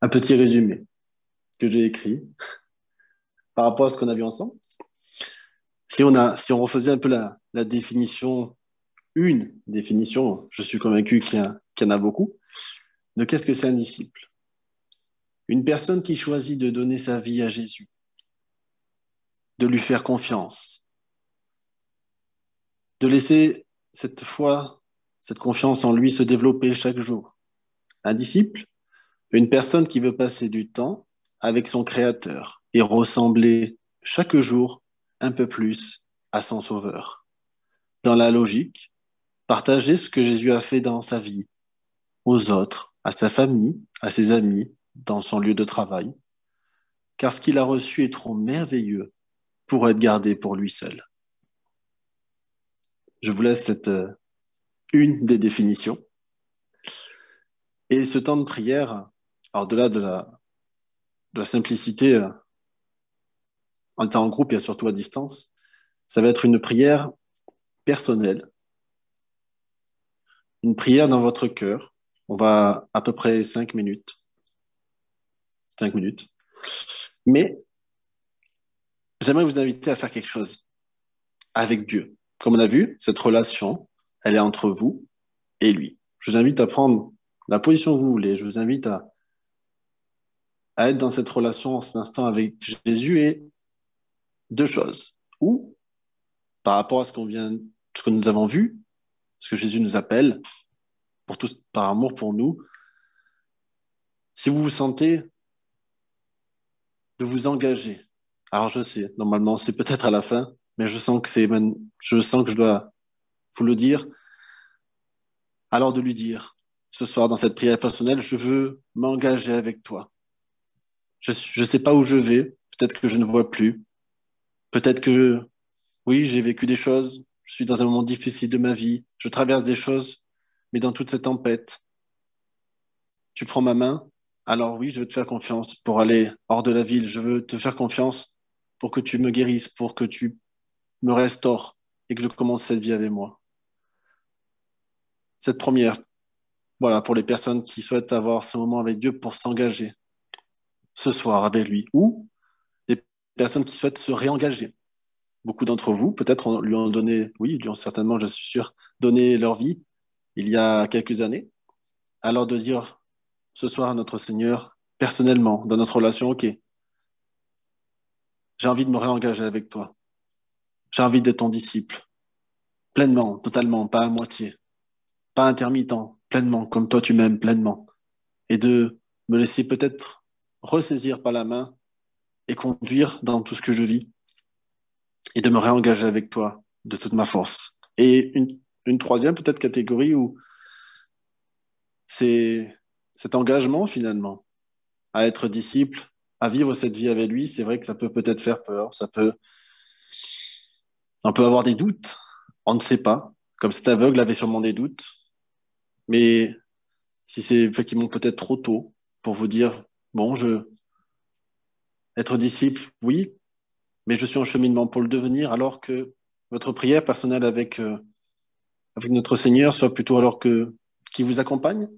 Speaker 4: un petit résumé que j'ai écrit par rapport à ce qu'on a vu ensemble. Si on refaisait un peu la définition, une définition, je suis convaincu qu'il y en a beaucoup, de qu'est-ce que c'est un disciple. Une personne qui choisit de donner sa vie à Jésus, de lui faire confiance, de laisser cette foi, cette confiance en lui se développer chaque jour. Un disciple, une personne qui veut passer du temps avec son Créateur et ressembler chaque jour un peu plus à son Sauveur. Dans la logique, partager ce que Jésus a fait dans sa vie, aux autres, à sa famille, à ses amis, dans son lieu de travail, car ce qu'il a reçu est trop merveilleux pour être gardé pour lui seul. Je vous laisse cette une des définitions. Et ce temps de prière, au-delà de la simplicité, en étant en groupe et surtout à distance, ça va être une prière personnelle, une prière dans votre cœur. On va à peu près 5 minutes. 5 minutes. Mais j'aimerais vous inviter à faire quelque chose avec Dieu. Comme on a vu, cette relation, elle est entre vous et lui. Je vous invite à prendre la position que vous voulez. Je vous invite à à être dans cette relation en cet instant avec Jésus est deux choses. Ou, par rapport à ce que nous avons vu, ce que Jésus nous appelle, pour tous, par amour pour nous, si vous vous sentez de vous engager. Alors je sais, normalement c'est peut-être à la fin, mais je sens que je dois vous le dire. Alors de lui dire, ce soir dans cette prière personnelle, je veux m'engager avec toi. Je sais pas où je vais, peut-être que je ne vois plus, peut-être que oui, j'ai vécu des choses, je suis dans un moment difficile de ma vie, je traverse des choses, mais dans toute cette tempête, tu prends ma main, alors oui, je veux te faire confiance pour aller hors de la ville, je veux te faire confiance pour que tu me guérisses, pour que tu me restaures et que je commence cette vie avec moi. Cette première, voilà, pour les personnes qui souhaitent avoir ce moment avec Dieu pour s'engager ce soir avec lui, ou des personnes qui souhaitent se réengager. Beaucoup d'entre vous, peut-être, lui ont donné, oui, lui ont certainement, je suis sûr, donné leur vie il y a quelques années. Alors de dire ce soir à notre Seigneur, personnellement, dans notre relation, OK, j'ai envie de me réengager avec toi. J'ai envie d'être ton disciple, pleinement, totalement, pas à moitié, pas intermittent, pleinement, comme toi tu m'aimes pleinement. Et de me laisser peut-être ressaisir par la main et conduire dans tout ce que je vis et de me réengager avec toi de toute ma force. Et une troisième peut-être catégorie où c'est cet engagement finalement à être disciple, à vivre cette vie avec lui, c'est vrai que ça peut peut-être faire peur, on peut avoir des doutes, on ne sait pas, comme cet aveugle avait sûrement des doutes, mais si c'est effectivement peut-être trop tôt pour vous dire, bon, être disciple, oui, mais je suis en cheminement pour le devenir, alors que votre prière personnelle avec notre Seigneur soit plutôt alors que qui vous accompagne,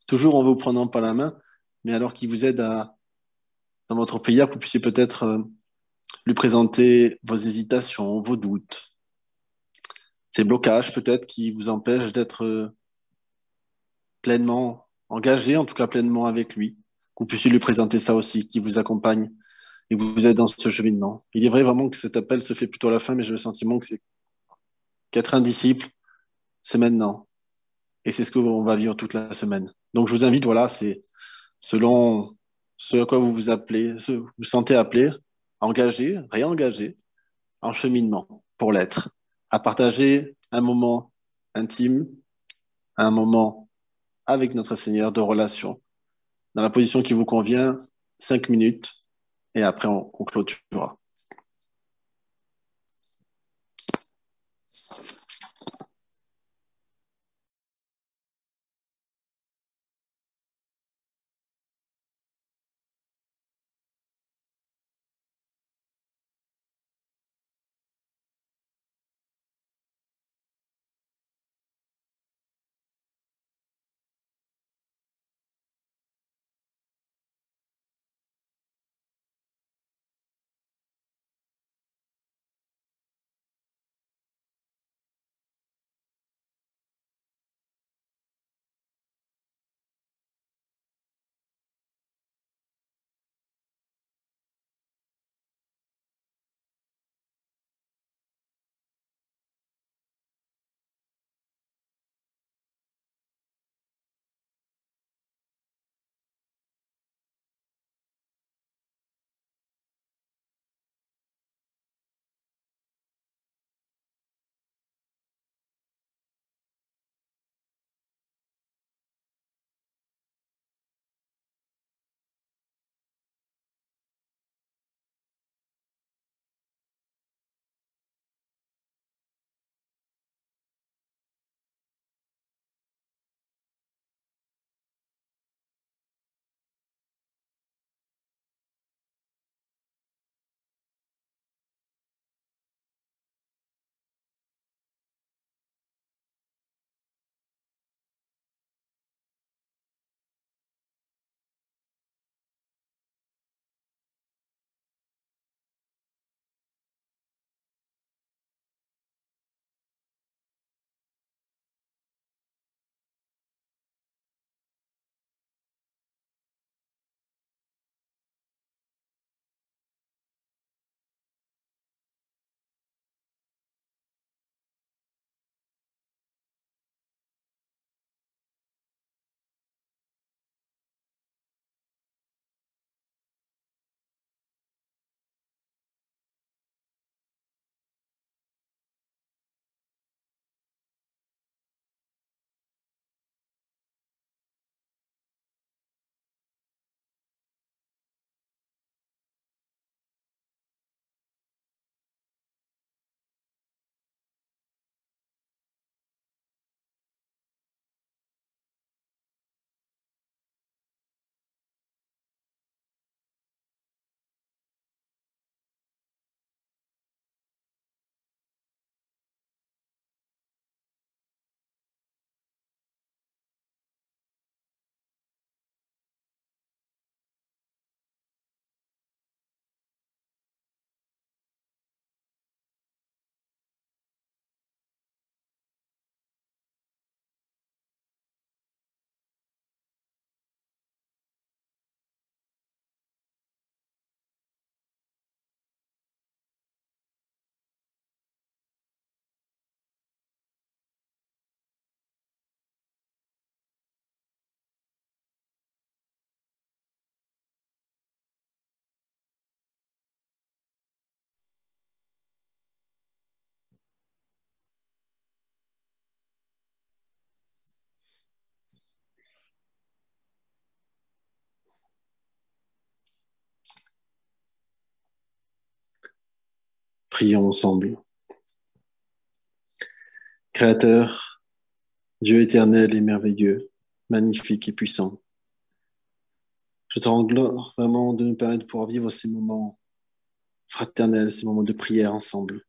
Speaker 4: toujours en vous prenant par la main, mais alors qui vous aide dans votre prière, que vous puissiez peut-être lui présenter vos hésitations, vos doutes, ces blocages peut-être qui vous empêchent d'être pleinement engagé, en tout cas pleinement avec lui, que vous puissiez lui présenter ça aussi, qui vous accompagne et vous aide dans ce cheminement. Il est vrai vraiment que cet appel se fait plutôt à la fin, mais j'ai le sentiment que c'est qu'être un disciple, c'est maintenant. Et c'est ce qu'on va vivre toute la semaine. Donc je vous invite, voilà, c'est selon ce à quoi vous vous appelez, ce vous vous sentez appelé, à engager, réengager en cheminement pour l'être, à partager un moment intime, un moment avec notre Seigneur de relation, dans la position qui vous convient, 5 minutes, et après on clôturera. Prions ensemble. Créateur, Dieu éternel et merveilleux, magnifique et puissant, je te rends gloire vraiment de nous permettre de pouvoir vivre ces moments fraternels, ces moments de prière ensemble.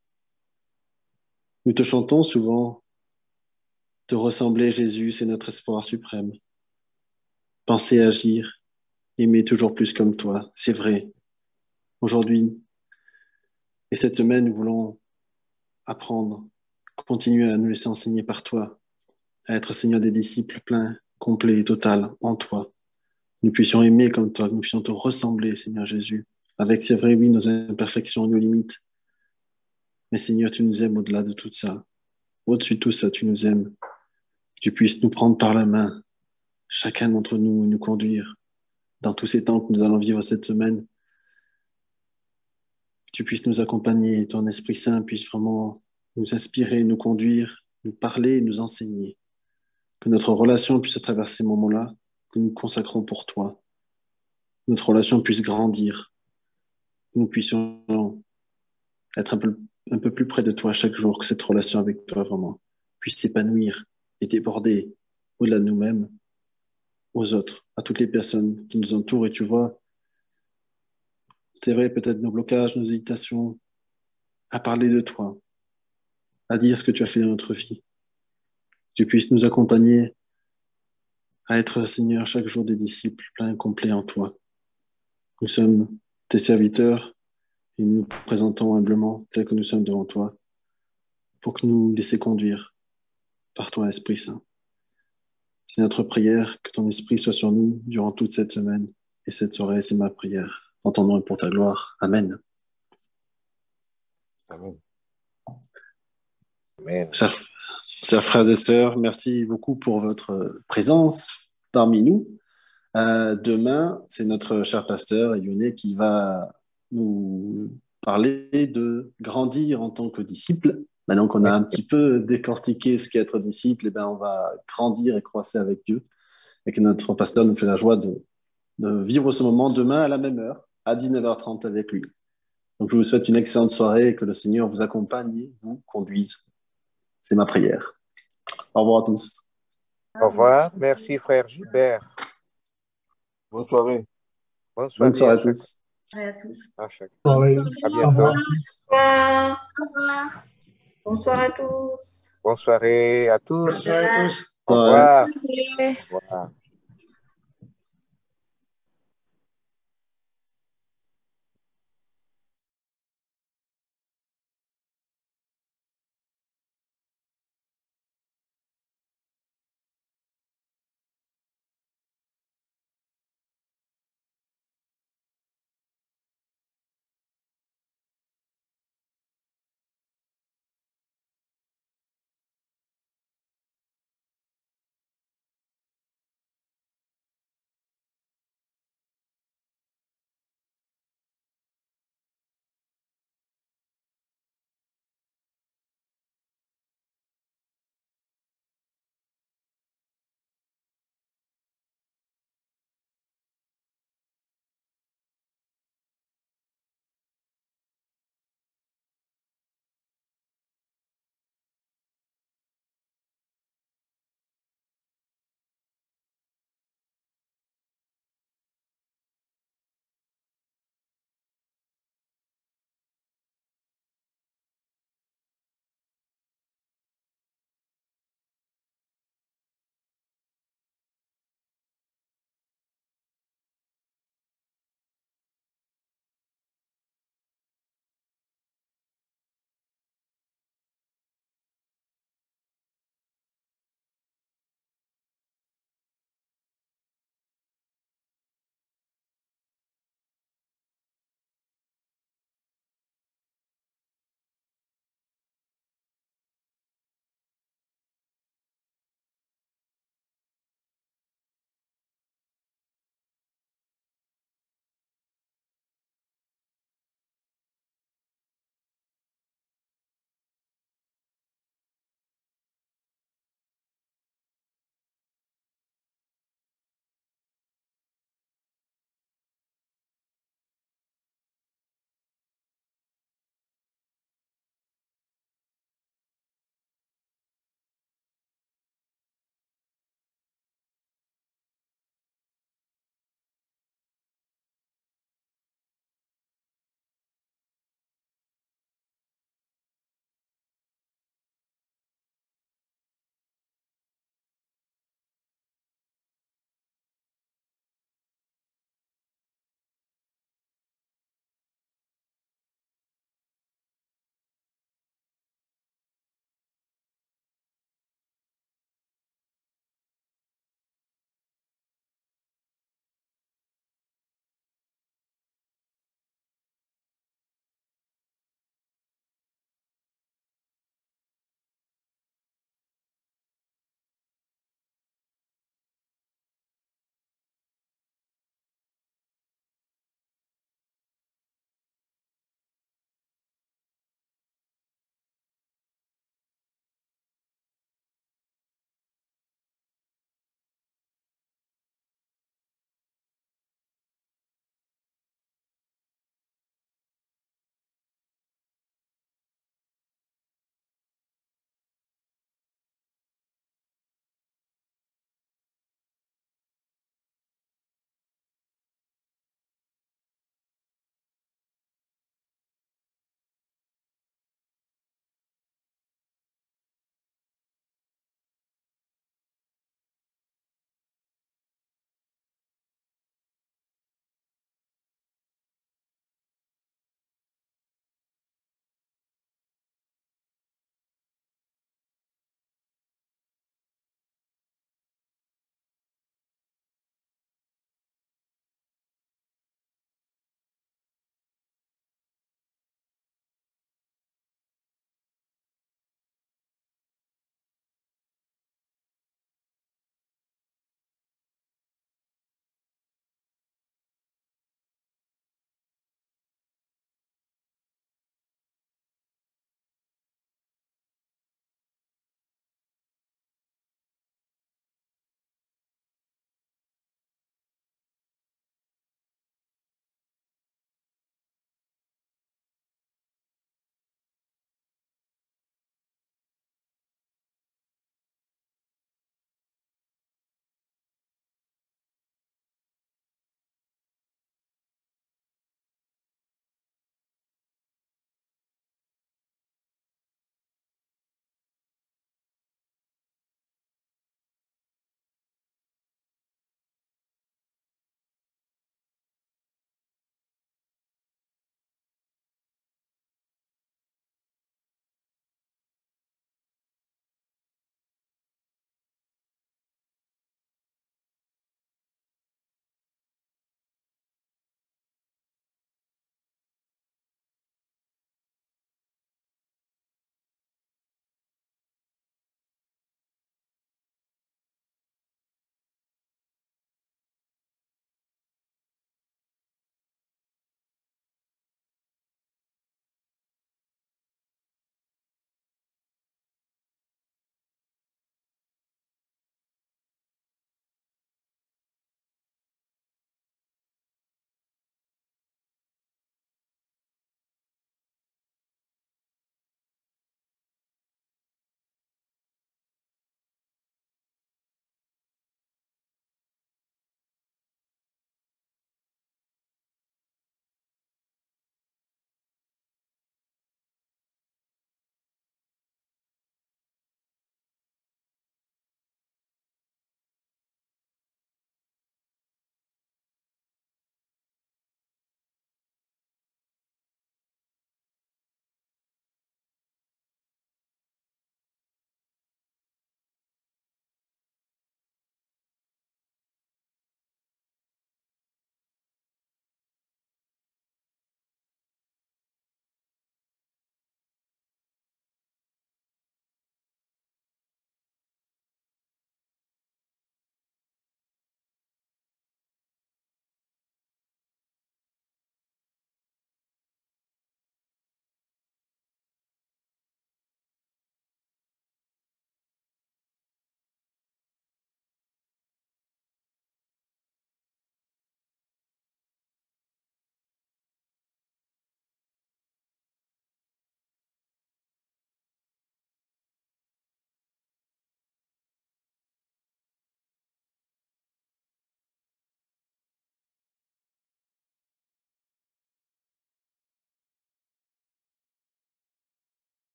Speaker 4: Nous te chantons souvent, te ressembler Jésus, c'est notre espoir suprême. Penser, agir, aimer toujours plus comme toi, c'est vrai. Aujourd'hui et cette semaine, nous voulons apprendre, continuer à nous laisser enseigner par toi, à être Seigneur des disciples pleins, complets et total en toi. Nous puissions aimer comme toi, que nous puissions te ressembler, Seigneur Jésus, avec, c'est vrai, oui, nos imperfections, nos limites. Mais Seigneur, tu nous aimes au-delà de tout ça. Au-dessus de tout ça, tu nous aimes. Que tu puisses nous prendre par la main, chacun d'entre nous, et nous conduire dans tous ces temps que nous allons vivre cette semaine. Que tu puisses nous accompagner, ton Esprit Saint puisse vraiment nous inspirer, nous conduire, nous parler et nous enseigner. Que notre relation puisse, à travers ces moments-là, que nous consacrons pour toi, notre relation puisse grandir, que nous puissions être un peu plus près de toi chaque jour, que cette relation avec toi vraiment puisse s'épanouir et déborder au-delà de nous-mêmes, aux autres, à toutes les personnes qui nous entourent. Et tu vois, c'est vrai, peut-être nos blocages, nos hésitations, à parler de toi, à dire ce que tu as fait dans notre vie. Que tu puisses nous accompagner à être, Seigneur, chaque jour des disciples pleins et complets en toi. Nous sommes tes serviteurs et nous nous présentons humblement tels que nous sommes devant toi pour que nous laisser conduire par toi, Esprit Saint. C'est notre prière, que ton Esprit soit sur nous durant toute cette semaine et cette soirée, c'est ma prière. En ton nom et pour ta gloire. Amen.
Speaker 1: Amen.
Speaker 6: Amen.
Speaker 4: Chers frères et sœurs, merci beaucoup pour votre présence parmi nous. Demain, c'est notre cher pasteur Yoné qui va nous parler de grandir en tant que disciple. Maintenant qu'on a un petit peu décortiqué ce qu'est être disciple, eh ben on va grandir et croître avec Dieu. Et que notre pasteur nous fait la joie de vivre ce moment demain à la même heure, à 19h30 avec lui. Donc je vous souhaite une excellente soirée et que le Seigneur vous accompagne et vous conduise. C'est ma prière. Au revoir à tous.
Speaker 6: Au revoir. Merci, frère Gilbert.
Speaker 1: Bonne soirée.
Speaker 6: Bonne
Speaker 4: Bonne
Speaker 6: soirée
Speaker 4: soirée à tous.
Speaker 3: À tous.
Speaker 6: à chacun.
Speaker 7: Soirée.
Speaker 6: À
Speaker 7: Au
Speaker 6: bientôt.
Speaker 7: revoir.
Speaker 5: Bonsoir à tous.
Speaker 6: Bonne soirée à tous.
Speaker 7: Bonsoir à tous.
Speaker 6: Au
Speaker 4: Ouais.
Speaker 6: revoir.
Speaker 5: Bonne soirée.
Speaker 6: Au revoir.